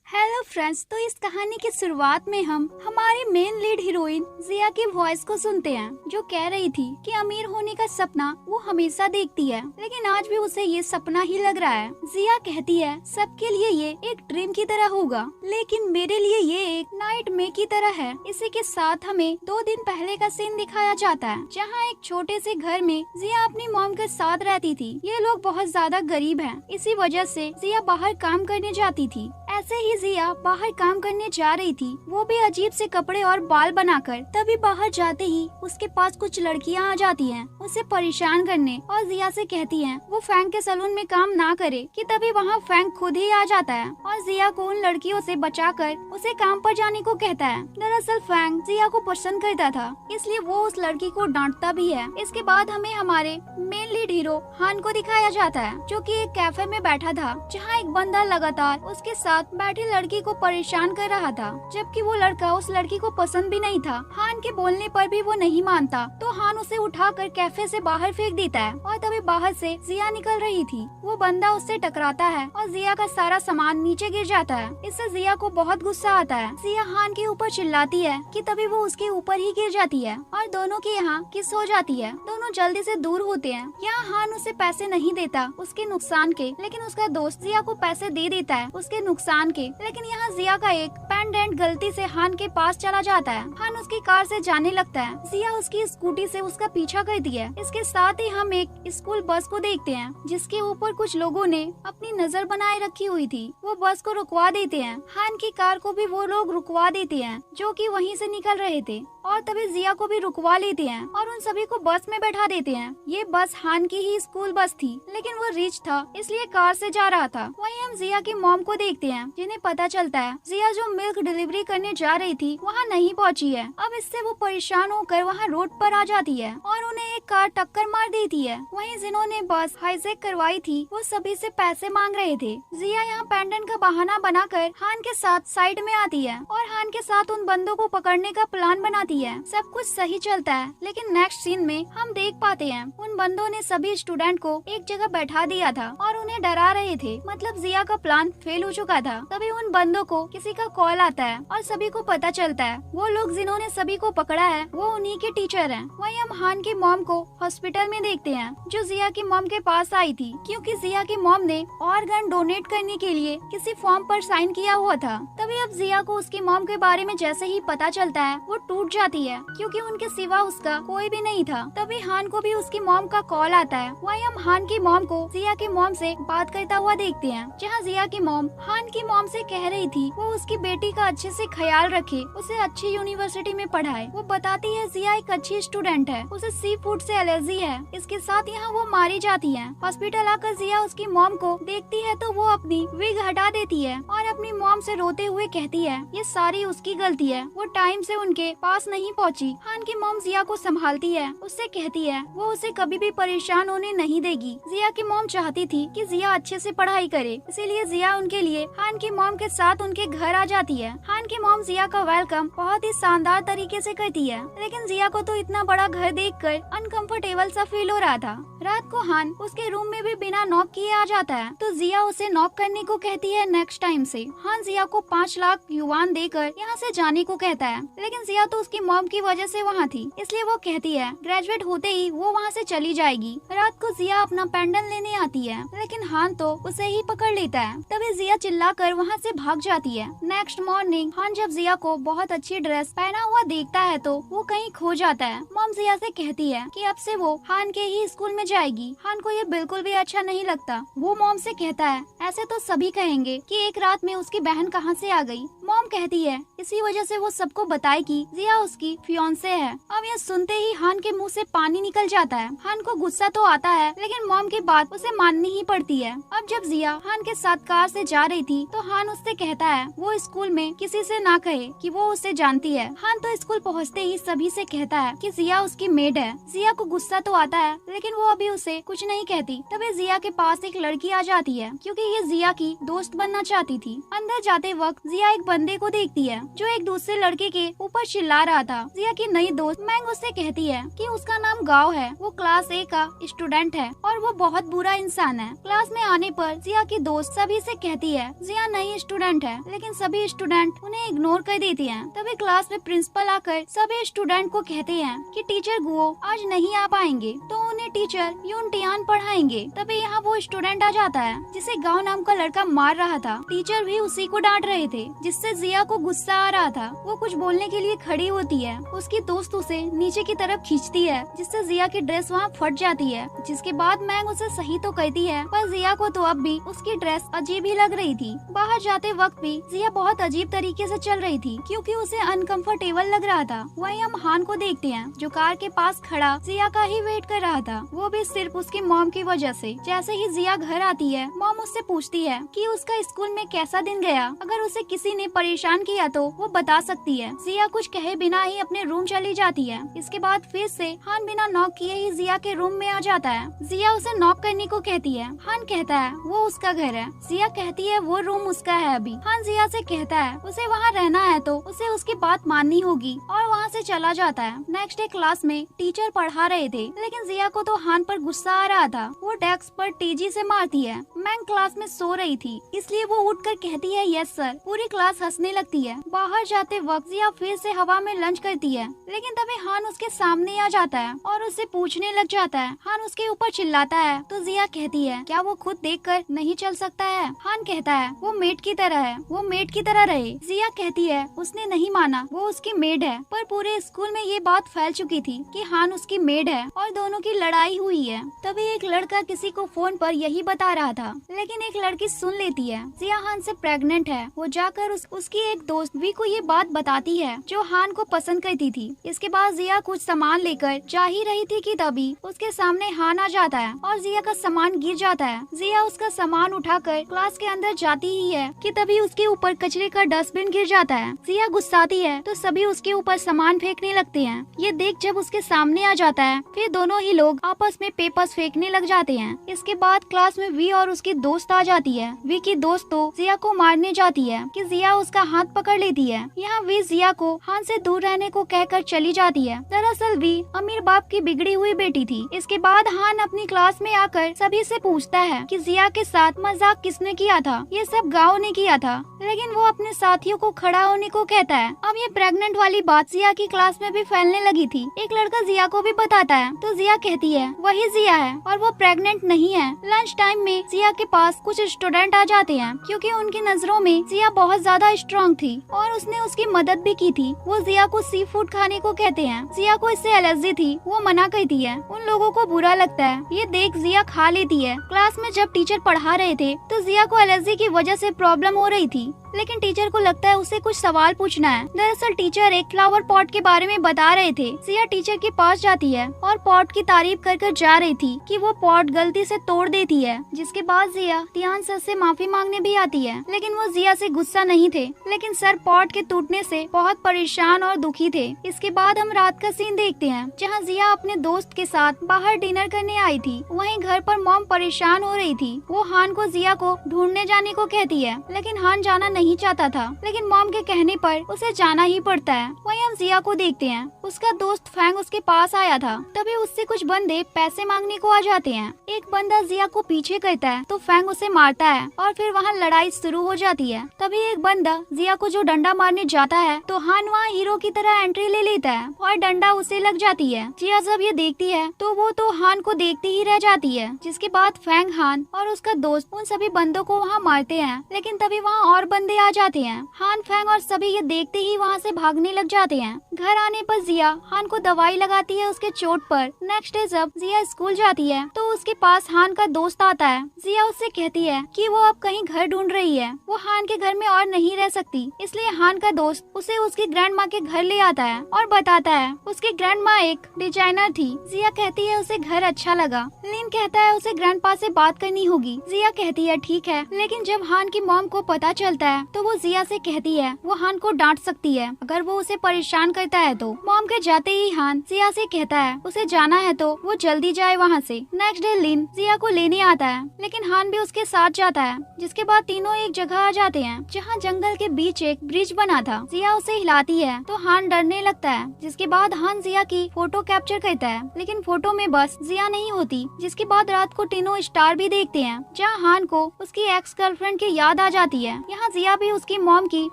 Hello friends, तो इस कहानी की शुरुआत में हम हमारी मेन लीड हीरोइन जिया की वॉइस को सुनते हैं, जो कह रही थी कि अमीर होने का सपना वो हमेशा देखती है, लेकिन आज भी उसे ये सपना ही लग रहा है। जिया कहती है सबके लिए ये एक ड्रीम की तरह होगा, लेकिन मेरे लिए ये एक नाइटमेयर की तरह है। इसी के साथ हमें 2 दिन पहले का सीन दिखाया जाता है, जहाँ एक छोटे से घर में जिया अपनी मॉम के साथ रहती थी। ये लोग बहुत ज्यादा गरीब हैं, इसी वजह से जिया बाहर काम करने जाती थी। ऐसे ही जिया बाहर काम करने जा रही थी, वो भी अजीब से कपड़े और बाल बनाकर। तभी बाहर जाते ही उसके पास कुछ लड़कियां आ जाती हैं, उसे परेशान करने, और जिया से कहती हैं वो फैंक के सैलून में काम ना करे। कि तभी वहाँ फैंक खुद ही आ जाता है और जिया को उन लड़कियों से बचाकर उसे काम पर जाने को कहता है। दरअसल फैंक जिया को पसंद करता था, इसलिए वो उस लड़की को डांटता भी है। इसके बाद हमें हमारे मेन लीड हीरो हान को दिखाया जाता है, जो कि एक कैफे में बैठा था, जहाँ एक बंदा लगातार उसके साथ बैठी लड़की को परेशान कर रहा था, जबकि वो लड़का उस लड़की को पसंद भी नहीं था। हान के बोलने पर भी वो नहीं मानता, तो हान उसे उठाकर कैफे से बाहर फेंक देता है। और तभी बाहर से जिया निकल रही थी, वो बंदा उससे टकराता है और जिया का सारा सामान नीचे गिर जाता है। इससे जिया को बहुत गुस्सा आता है। जिया हान के ऊपर चिल्लाती है कि तभी वो उसके ऊपर ही गिर जाती है और दोनों की यहाँ किस हो जाती है। दोनों जल्दी से दूर होते हैं। यहाँ हान उसे पैसे नहीं देता उसके नुकसान के, लेकिन उसका दोस्त जिया को पैसे दे देता है उसके नुकसान के। लेकिन यहाँ जिया का एक पेंडेंट गलती से हान के पास चला जाता है। हान उसकी कार से जाने लगता है, जिया उसकी स्कूटी से उसका पीछा करती है। इसके साथ ही हम एक स्कूल बस को देखते हैं, जिसके ऊपर कुछ लोगों ने अपनी नजर बनाए रखी हुई थी। वो बस को रुकवा देते हैं। हान की कार को भी वो लोग रुकवा देते हैं, जो कि वहीं से निकल रहे थे, और तभी जिया को भी रुकवा लेते हैं और उन सभी को बस में बैठा देते हैं। ये बस हान की ही स्कूल बस थी, लेकिन वो रिच था, इसलिए कार से जा रहा था। वहीं हम जिया की मॉम को देखते हैं, जिन्हें पता चलता है जिया जो मिल्क डिलीवरी करने जा रही थी वहाँ नहीं पहुँची है। अब इससे वो परेशान होकर वहाँ रोड पर आ जाती है और उन्हें एक कार टक्कर मार देती है। वहीं जिन्होंने बस हाईजैक करवाई थी वो सभी से पैसे मांग रहे थे। जिया यहाँ पेंडेंट का बहाना बनाकर हान के साथ साइड में आती है और हान के साथ उन बंदों को पकड़ने का प्लान बनाती है। सब कुछ सही चलता है, लेकिन नेक्स्ट सीन में हम देख पाते हैं उन बंदों ने सभी स्टूडेंट को एक जगह बैठा दिया था और उन्हें डरा रहे थे। मतलब जिया का प्लान फेल हो चुका था। तभी उन बंदों को किसी का कॉल आता है और सभी को पता चलता है वो लोग जिन्होंने सभी को पकड़ा है वो उन्हीं के टीचर हैं। वहीं हम हान की मॉम को हॉस्पिटल में देखते हैं, जो जिया की मॉम के पास आई थी, क्योंकि जिया की मॉम ने ऑर्गन डोनेट करने के लिए किसी फॉर्म पर साइन किया हुआ था। तभी अब जिया को उसकी मॉम के बारे में जैसे ही पता चलता है वो टूट जाती है, क्योंकि उनके सिवा उसका कोई भी नहीं था। तभी हान को भी उसकी मॉम का कॉल आता है। वहीं हम हान की मॉम को जिया की मॉम से बात करता हुआ देखते हैं, जहाँ जिया की मॉम हान की मॉम से कह रही थी वो उसकी बेटी का अच्छे से ख्याल रखे, उसे अच्छी यूनिवर्सिटी में पढ़ाए। वो बताती है जिया एक अच्छी स्टूडेंट है, उसे सी फूड से एलर्जी है। इसके साथ यहाँ वो मारी जाती है। हॉस्पिटल आकर जिया उसकी मॉम को देखती है तो वो अपनी विग हटा देती है और अपनी मॉम से रोते हुए कहती है ये सारी उसकी गलती है, वो टाइम से उनके पास नहीं पहुँची। हान की मॉम जिया को संभालती है, उससे कहती है वो उसे कभी भी परेशान होने नहीं देगी। जिया की मॉम चाहती थी कि जिया अच्छे से पढ़ाई करे, इसीलिए जिया उनके लिए हान की मॉम के साथ उनके घर आ जाती है। हान की मॉम जिया का वेलकम बहुत ही शानदार तरीके से करती है, लेकिन जिया को तो इतना बड़ा घर देखकर अनकंफर्टेबल सा फील हो रहा था। रात को हान उसके रूम में भी बिना नॉक किए आ जाता है, तो जिया उसे नॉक करने को कहती है नेक्स्ट टाइम से। हान जिया को 5 लाख युआन देकर यहाँ से जाने को कहता है, लेकिन जिया तो उसकी मॉम की वजह से वहाँ थी, इसलिए वो कहती है ग्रेजुएट होते ही वो वहाँ से चली जाएगी। रात को जिया अपना पेंडेंट लेने आती है, लेकिन हान तो उसे ही पकड़ लेता है। तभी जिया चिल्लाकर वहाँ से भाग जाती है। नेक्स्ट मॉर्निंग हान जब जिया को बहुत अच्छी ड्रेस पहना हुआ देखता है तो वो कहीं खो जाता है। मॉम जिया से कहती है कि अब से वो हान के ही स्कूल में जाएगी। हान को ये बिल्कुल भी अच्छा नहीं लगता। वो मॉम से कहता है ऐसे तो सभी कहेंगे कि एक रात में उसकी बहन कहाँ से आ गई। मॉम कहती है इसी वजह से वो सबको बताए कि जिया उसकी फियांसे है। अब यह सुनते ही हान के मुंह से पानी निकल जाता है। हान को गुस्सा तो आता है, लेकिन मॉम की बात उसे माननी ही पड़ती है। अब जब जिया हान के साथ कार से जा रही थी तो हान उससे कहता है वो स्कूल में किसी से ना कहे कि वो उसे जानती है। हान तो स्कूल पहुँचते ही सभी से कहता है कि जिया उसकी मेड है। जिया को गुस्सा तो आता है, लेकिन वो अब भी उसे कुछ नहीं कहती। तभी जिया के पास एक लड़की आ जाती है क्योंकि ये जिया की दोस्त बनना चाहती थी। अंदर जाते वक्त जिया एक बंदे को देखती है जो एक दूसरे लड़के के ऊपर चिल्ला रहा था। जिया की नई दोस्त मैंग उससे कहती है कि उसका नाम गाओ है, वो क्लास ए का स्टूडेंट है और वो बहुत बुरा इंसान है। क्लास में आने पर जिया की दोस्त सभी से कहती है जिया नई स्टूडेंट है, लेकिन सभी स्टूडेंट उन्हें इग्नोर कर देती हैं। तभी क्लास में प्रिंसिपल आकर सभी स्टूडेंट को कहते हैं कि टीचर गुओ आज नहीं आ पाएंगे तो उन्हें टीचर यून टियान पढ़ाएंगे। तभी यहाँ वो स्टूडेंट आ जाता है जिसे गाओ नाम का लड़का मार रहा था। टीचर भी उसी को डांट रहे थे जिससे जिया को गुस्सा आ रहा था। वो कुछ बोलने के लिए खड़ी होती है, उसकी दोस्त उसे नीचे की तरफ खींचती है जिससे जिया की ड्रेस वहाँ फट जाती है। जिसके बाद मैंग उसे सही तो कहती है पर जिया को तो अब भी उसकी ड्रेस अजीब ही लग रही थी। बाहर जाते वक्त भी जिया बहुत अजीब तरीके से चल रही थी क्योंकि उसे अनकंफर्टेबल लग रहा था। वहीं हम हान को देखते हैं जो कार के पास खड़ा जिया का ही वेट कर रहा था, वो भी सिर्फ उसकी मॉम की वजह से। जैसे ही जिया घर आती है मॉम उससे पूछती है कि उसका स्कूल में कैसा दिन गया, अगर उसे किसी ने परेशान किया तो वो बता सकती है। जिया कुछ कहे बिना ही अपने रूम चली जाती है। इसके बाद फिर से हान बिना नॉक किए ही जिया के रूम में आ जाता है। जिया उसे नॉक करने को कहती है। हान कहता है वो उसका घर है। जिया कहती है वो रूम उसका है अभी। हान जिया से कहता है उसे वहाँ रहना है तो उसे उसकी बात माननी होगी और वहाँ से चला जाता है। नेक्स्ट डे क्लास में टीचर पढ़ा रहे थे लेकिन जिया को तो हान पर गुस्सा आ रहा था। वो डेस्क पर तेजी से मारती है। मैंग क्लास में सो रही थी इसलिए वो उठकर कहती है यस सर। पूरी क्लास हंसने लगती है। बाहर जाते वक्त जिया फिर से हवा में लंच करती है लेकिन तभी हान उसके सामने आ जाता है और उससे पूछने लग जाता है। हान उसके ऊपर चिल्लाता है तो जिया कहती है क्या वो खुद देखकर नहीं चल सकता है। हान कहता है वो मेड की तरह है, वो मेड की तरह रहे। जिया कहती है उसने नहीं माना, वो उसकी मेड है। पर पूरे स्कूल में ये बात फैल चुकी थी कि हान उसकी मेड है और दोनों की लड़ाई हुई है। तभी एक लड़का किसी को फोन पर यही बता रहा था लेकिन एक लड़की सुन लेती है जिया हान से प्रेग्नेंट है। वो जाकर उसकी एक दोस्त वी को ये बात बताती है जो हान को पसंद करती थी। इसके बाद जिया कुछ सामान लेकर जा ही रही थी कि तभी उसके सामने हान आ जाता है और जिया का सामान गिर जाता है। जिया उसका सामान उठाकर क्लास के अंदर जाती ही है कि तभी उसके ऊपर कचरे का डस्टबिन गिर जाता है। जिया गुस्साती है तो सभी उसके ऊपर सामान फेंकने लगते हैं। ये देख जब उसके सामने आ जाता है फिर दोनों ही लोग आपस में पेपर्स फेंकने लग जाते हैं। इसके बाद क्लास में वी और उसकी दोस्त आ जाती है। वी की दोस्त तो जिया को मारने जाती है कि जिया उसका हाथ पकड़ लेती है। यहाँ वी जिया को हान से दूर रहने को कहकर चली जाती है। दरअसल वी अमीर बाप की बिगड़ी हुई बेटी थी। इसके बाद हान अपनी क्लास में आकर सभी से पूछता है कि जिया के साथ मजाक किसने किया था। ये सब गाओ ने किया था लेकिन वो अपने साथियों को खड़ा होने को कहता है। अब ये प्रेग्नेंट वाली बात जिया की क्लास में भी फैलने लगी थी। एक लड़का जिया को भी बताता है तो जिया कहती है वही जिया है और वो प्रेग्नेंट नहीं है। लंच टाइम में जिया के पास कुछ स्टूडेंट आ जाते हैं क्योंकि उनकी नजरों में जिया बहुत ज्यादा स्ट्रॉन्ग थी और उसने उसकी मदद भी की थी। वो जिया को सी फूड खाने को कहते हैं। जिया को इससे एलर्जी थी, वो मना करती है। उन लोगों को बुरा लगता है। ये देख जिया खा लेती है। क्लास में जब टीचर पढ़ा रहे थे तो जिया को एलर्जी की वजह से प्रॉब्लम हो रही थी लेकिन टीचर को लगता है उसे कुछ सवाल पूछना है। दरअसल टीचर एक फ्लावर पॉट के बारे में बता रहे थे। जिया टीचर के पास जाती है और पॉट की तारीफ कर कर जा रही थी कि वो पॉट गलती से तोड़ देती है। जिसके बाद जिया टियान सर से माफी मांगने भी आती है लेकिन वो जिया से गुस्सा नहीं थे। लेकिन सर पॉट के टूटने से बहुत परेशान और दुखी थे। इसके बाद हम रात का सीन देखते हैं जहाँ जिया अपने दोस्त के साथ बाहर डिनर करने आई थी। वहीं घर पर मॉम परेशान हो रही थी। वो हान को जिया को ढूंढने जाने को कहती है लेकिन हान जाना नहीं चाहता था लेकिन मॉम के कहने पर उसे जाना ही पड़ता है। वहीं हम जिया को देखते हैं। उसका दोस्त फैंग उसके पास आया था। तभी उससे कुछ बंदे पैसे मांगने को आ जाते हैं। एक बंदा जिया को पीछे करता है तो फैंग उसे मारता है और फिर वहाँ लड़ाई शुरू हो जाती है। तभी एक बंदा जिया को जो डंडा मारने जाता है तो हान वहाँ हीरो की तरह एंट्री ले लेता है और डंडा उसे लग जाती है। जिया जब ये देखती है तो वो तो हान को देखती ही रह जाती है। जिसके बाद फैंग हान और उसका दोस्त उन सभी बंदों को वहाँ मारते हैं लेकिन तभी वहाँ और बंदे आ जाते हैं। हान फैंग और सभी ये देखते ही वहाँ से भागने लग जाते हैं। घर आने पर जिया हान को दवाई लगाती है उसके चोट पर। नेक्स्ट डे जब जिया स्कूल जाती है तो उसके पास हान का दोस्त आता है। जिया उससे कहती है कि वो अब कहीं घर ढूंढ रही है। वो हान के घर में और नहीं रह सकती इसलिए हान का दोस्त उसे उसकी ग्रैंड माँ के घर ले आता है और बताता है उसकी ग्रैंड माँ एक डिजाइनर थी। जिया कहती है उसे घर अच्छा लगा। लिन कहता है उसे ग्रैंड पा से बात करनी होगी। जिया कहती है ठीक है लेकिन जब हान की मॉम को पता चलता है तो वो जिया से कहती है वो हान को डांट सकती है अगर वो उसे परेशान करता है तो। मॉम के जाते ही हान जिया से कहता है उसे जाना है तो वो जल्दी चली जाए वहाँ से। नेक्स्ट डे लिन जिया को लेने आता है, लेकिन हान भी उसके साथ जाता है, जिसके बाद तीनों एक जगह आ जाते हैं जहाँ जंगल के बीच एक ब्रिज बना था। जिया उसे हिलाती है तो हान डरने लगता है, जिसके बाद हान जिया की फोटो कैप्चर करता है, लेकिन फोटो में बस जिया नहीं होती। जिसके बाद रात को तीनों स्टार भी देखते हैं, जहाँ हान को उसकी एक्स गर्लफ्रेंड की याद आ जाती है। यहाँ जिया भी उसकी मॉम की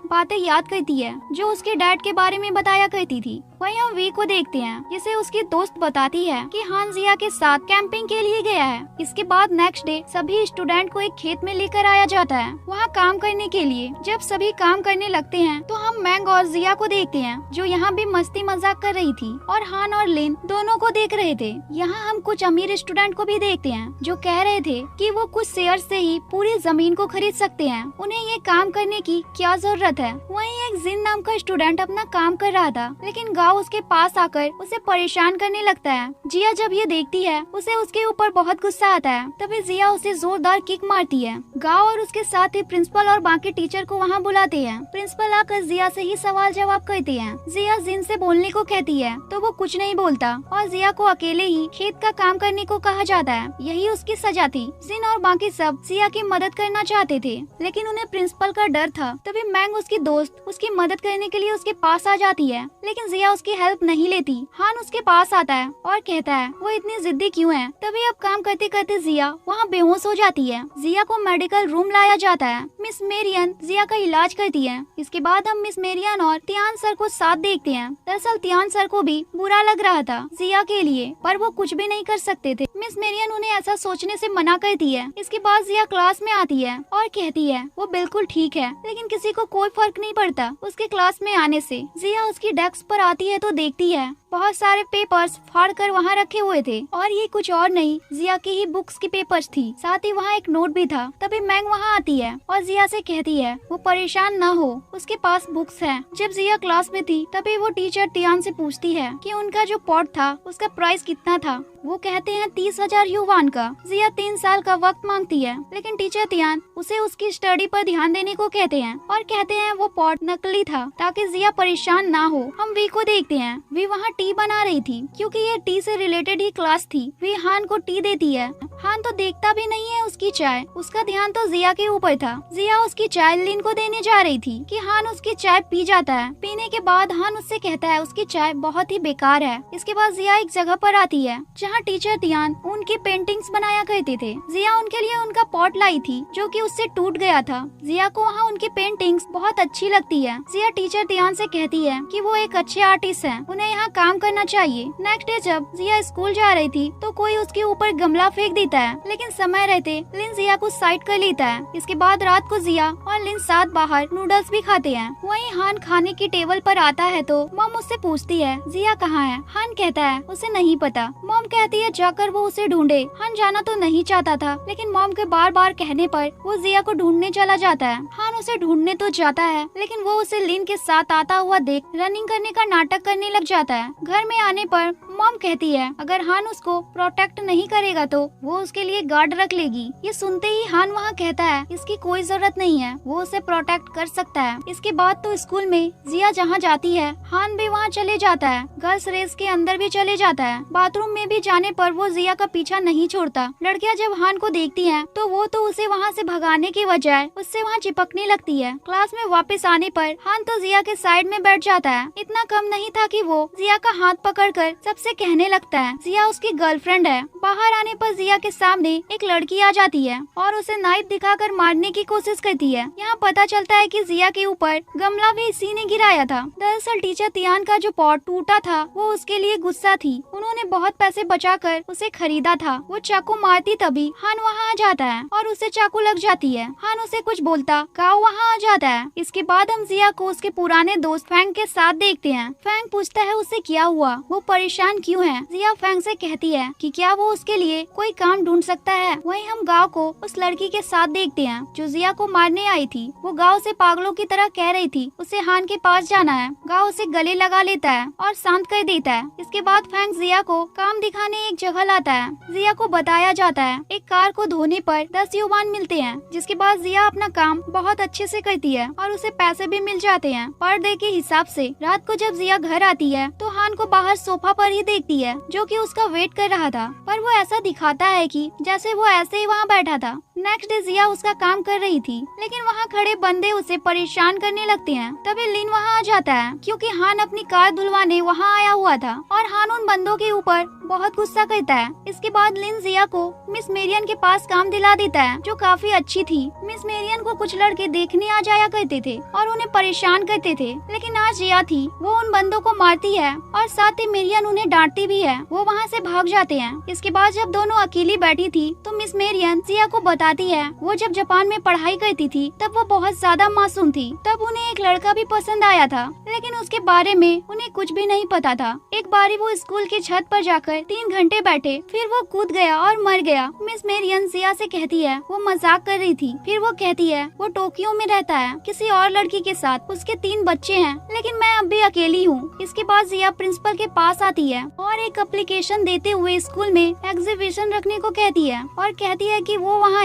बातें याद करती है, जो उसके डैड के बारे में बताया करती थी। वहीं हम वी को देखते हैं, जिसे उसकी दोस्त बताती है कि हान जिया के साथ कैंपिंग के लिए गया है। इसके बाद नेक्स्ट डे सभी स्टूडेंट को एक खेत में लेकर आया जाता है, वहाँ काम करने के लिए। जब सभी काम करने लगते हैं तो हम मैंग और जिया को देखते हैं, जो यहाँ भी मस्ती मजाक कर रही थी और हान और लिन दोनों को देख रहे थे। यहाँ हम कुछ अमीर स्टूडेंट को भी देखते हैं, जो कह रहे थे कि वो कुछ शेयर से ही पूरी जमीन को खरीद सकते हैं, उन्हें ये काम करने की क्या जरूरत है। वहीं एक जिन नाम का स्टूडेंट अपना काम कर रहा था, लेकिन गाँव उसके पास आकर उसे परेशान करने लगता है। जिया जब ये देखती है, उसे उसके ऊपर बहुत गुस्सा आता है। तभी जिया उसे जोरदार किक मारती है। गाँव और उसके साथ ही प्रिंसिपल और बाकी टीचर को वहाँ बुलाते हैं। प्रिंसिपल आकर जिया से ही सवाल जवाब करते हैं। जिया जिन से बोलने को कहती है तो वो कुछ नहीं बोलता और जिया को अकेले ही खेत का काम करने को कहा जाता है। यही उसकी सजा थी। जिन और बाकी सब जिया की मदद करना चाहते थे, लेकिन उन्हें प्रिंसिपल का डर था। तभी मैंग उसकी दोस्त उसकी मदद करने के लिए उसके पास आ जाती है, लेकिन जिया उसकी हेल्प नहीं लेती। हान उसके पास आता है और कहता है वो इतनी जिद्दी क्यों है। तभी अब काम करते करते जिया वहाँ बेहोश हो जाती है। जिया को मेडिकल रूम लाया जाता है। मिस मेरियन जिया का इलाज करती है। इसके बाद हम मिस मेरियन और तियान सर को साथ देखते हैं। दरअसल तियान सर को भी बुरा लग रहा था जिया के लिए, पर वो कुछ भी नहीं कर सकते थे। मिस मेरियन उन्हें ऐसा सोचने से मना करती है। इसके बाद जिया क्लास में आती है और कहती है वो बिल्कुल ठीक है, लेकिन किसी को कोई फर्क नहीं पड़ता उसके क्लास में आने से। जिया उसकी डेस्क पर आती है तो देखती है बहुत सारे पेपर्स फाड़ कर वहाँ रखे हुए थे, और ये कुछ और नहीं जिया की ही बुक्स की पेपर्स थी। साथ ही वहाँ एक नोट भी था। तभी मैंग वहाँ आती है और जिया से कहती है वो परेशान न हो, उसके पास बुक्स है। जब जिया क्लास में थी तभी वो टीचर तियान से पूछती है कि उनका जो पॉट था उसका प्राइस कितना था। वो कहते हैं 30,000 युवान का। जिया 3 साल का वक्त मांगती है, लेकिन टीचर तियान उसे उसकी स्टडी पर ध्यान देने को कहते हैं और कहते हैं वो पॉट नकली था ताकि जिया परेशान ना हो। हम वी को देखते हैं। वी वहाँ टी बना रही थी, क्योंकि ये टी से रिलेटेड ही क्लास थी। वी हान को टी देती है। हान तो देखता भी नहीं है उसकी चाय, उसका ध्यान तो जिया के ऊपर था। जिया उसकी चाय लिन को देने जा रही थी कि हान उसकी चाय पी जाता है। पीने के बाद हान उससे कहता है उसकी चाय बहुत ही बेकार है। इसके बाद जिया एक जगह पर आती है जहाँ टीचर तियान उनकी पेंटिंग्स बनाया करते थे। जिया उनके लिए उनका पॉट लाई थी जो कि उससे टूट गया था। जिया को वहाँ उनकी पेंटिंग्स बहुत अच्छी लगती है। जिया टीचर तियान से कहती है कि वो एक अच्छे आर्टिस्ट हैं, उन्हें यहाँ काम करना चाहिए। नेक्स्ट डे जब जिया स्कूल जा रही थी तो कोई उसके ऊपर गमला फेंक देता है, लेकिन समय रहते लिन जिया को साइड कर लेता है। इसके बाद रात को जिया और लिन साथ बाहर नूडल्स भी खाते हैं। वहीं हान खाने की टेबल पर आता है तो मॉम उससे पूछती है जिया कहाँ है। हान कहता है उसे नहीं पता। मॉम कहती है जाकर वो उसे ढूंढे। हान जाना तो नहीं चाहता था, लेकिन मॉम के बार बार कहने पर वो जिया को ढूंढने चला जाता है। हान उसे ढूंढने तो जाता है, लेकिन वो उसे लिन के साथ आता हुआ देख रनिंग करने का नाटक करने लग जाता है। घर में आने पर मॉम कहती है अगर हान उसको प्रोटेक्ट नहीं करेगा तो वो उसके लिए गार्ड रख लेगी। ये सुनते ही हान वहाँ कहता है इसकी कोई जरूरत नहीं है, वो उसे प्रोटेक्ट कर सकता है। इसके बाद तो स्कूल में जिया जहाँ जाती है हान भी वहाँ चले जाता है। गर्ल्स रेस के अंदर भी चले जाता है। बाथरूम में भी जाने पर वो जिया का पीछा नहीं छोड़ता। लड़कियाँ जब हान को देखती हैं तो वो तो उसे वहाँ से भगाने की बजाय उससे वहाँ चिपकने लगती है। क्लास में वापस आने पर हान तो जिया के साइड में बैठ जाता है। इतना कम नहीं था कि वो जिया का हाथ पकड़कर सबसे कहने लगता है जिया उसकी गर्लफ्रेंड है। बाहर आने पर जिया के सामने एक लड़की आ जाती है और उसे नाइफ दिखाकर मारने की कोशिश करती है। यहाँ पता चलता है कि जिया के ऊपर गमला भी इसी ने गिराया था। दरअसल टीचर तियान का जो पॉट टूटा था वो उसके लिए गुस्सा थी। उन्होंने बहुत पैसे बचाकर उसे खरीदा था। वो चाकू मारती तभी हान वहाँ आ जाता है और उसे चाकू लग जाती है। हान उसे कुछ बोलता गाओ वहाँ आ जाता है। इसके बाद हम जिया को उसके पुराने दोस्त फैंग के साथ देखते हैं। फैंग पूछता है उससे क्या हुआ, वो परेशान क्यों है। जिया फैंग से कहती है कि क्या वो उसके लिए कोई काम ढूंढ सकता है। वहीं हम गाँव को उस लड़की के साथ देखते हैं जो जिया को मारने आई थी। वो गाँव से पागलों की तरह कह रही थी उसे हान के पास जाना है। गाँव उसे गले लगा लेता है और शांत कर देता है। इसके बाद फैंग जिया को काम दिखाने एक जगह लाता है। जिया को बताया जाता है एक कार को धोने पर 10 युवान मिलते हैं। जिसके बाद जिया अपना काम बहुत अच्छे से करती है और उसे पैसे भी मिल जाते हैं पर डे के हिसाब से। रात को जब जिया घर आती है तो हान को बाहर सोफा पर ही देखती है जो कि उसका वेट कर रहा था, पर वो ऐसा दिखाता है कि जैसे वो ऐसे ही वहाँ बैठा था। नेक्स्ट डे जिया उसका काम कर रही थी, लेकिन वहाँ खड़े बंदे उसे परेशान करने लगते हैं। तभी लिन वहाँ आ जाता है क्योंकि हान अपनी कार धुलवाने वहाँ आया हुआ था और हान उन बंदों के ऊपर बहुत गुस्सा करता है। इसके बाद लिन जिया को मिस मेरियन के पास काम दिला देता है जो काफी अच्छी थी। मिस मेरियन को कुछ लड़के देखने आ जाया करते थे और उन्हें परेशान करते थे, लेकिन आज जिया थी वो उन बंदों को मारती है और साथ ही मेरियन उन्हें डांटती भी है। वो वहाँ से भाग जाते हैं। इसके बाद जब दोनों अकेली बैठी थी तो मिस मेरियन जिया को बताती है वो जब जापान में पढ़ाई करती थी तब वो बहुत ज्यादा मासूम थी। तब उन्हें एक लड़का भी पसंद आया था, लेकिन उसके बारे में उन्हें कुछ भी नहीं पता था। एक बारी वो स्कूल की छत पर जाकर 3 घंटे बैठे, फिर वो कूद गया और मर गया। मिस मेरियन जिया से कहती है वो मजाक कर रही थी। फिर वो कहती है वो टोक्यो में रहता है किसी और लड़की के साथ, उसके 3 बच्चे हैं, लेकिन मैं अब भी अकेली हूँ। इसके बाद जिया प्रिंसिपल के पास आती है और एक एप्लीकेशन देते हुए स्कूल में एग्जीबिशन रखने को कहती है और कहती है कि वो वहाँ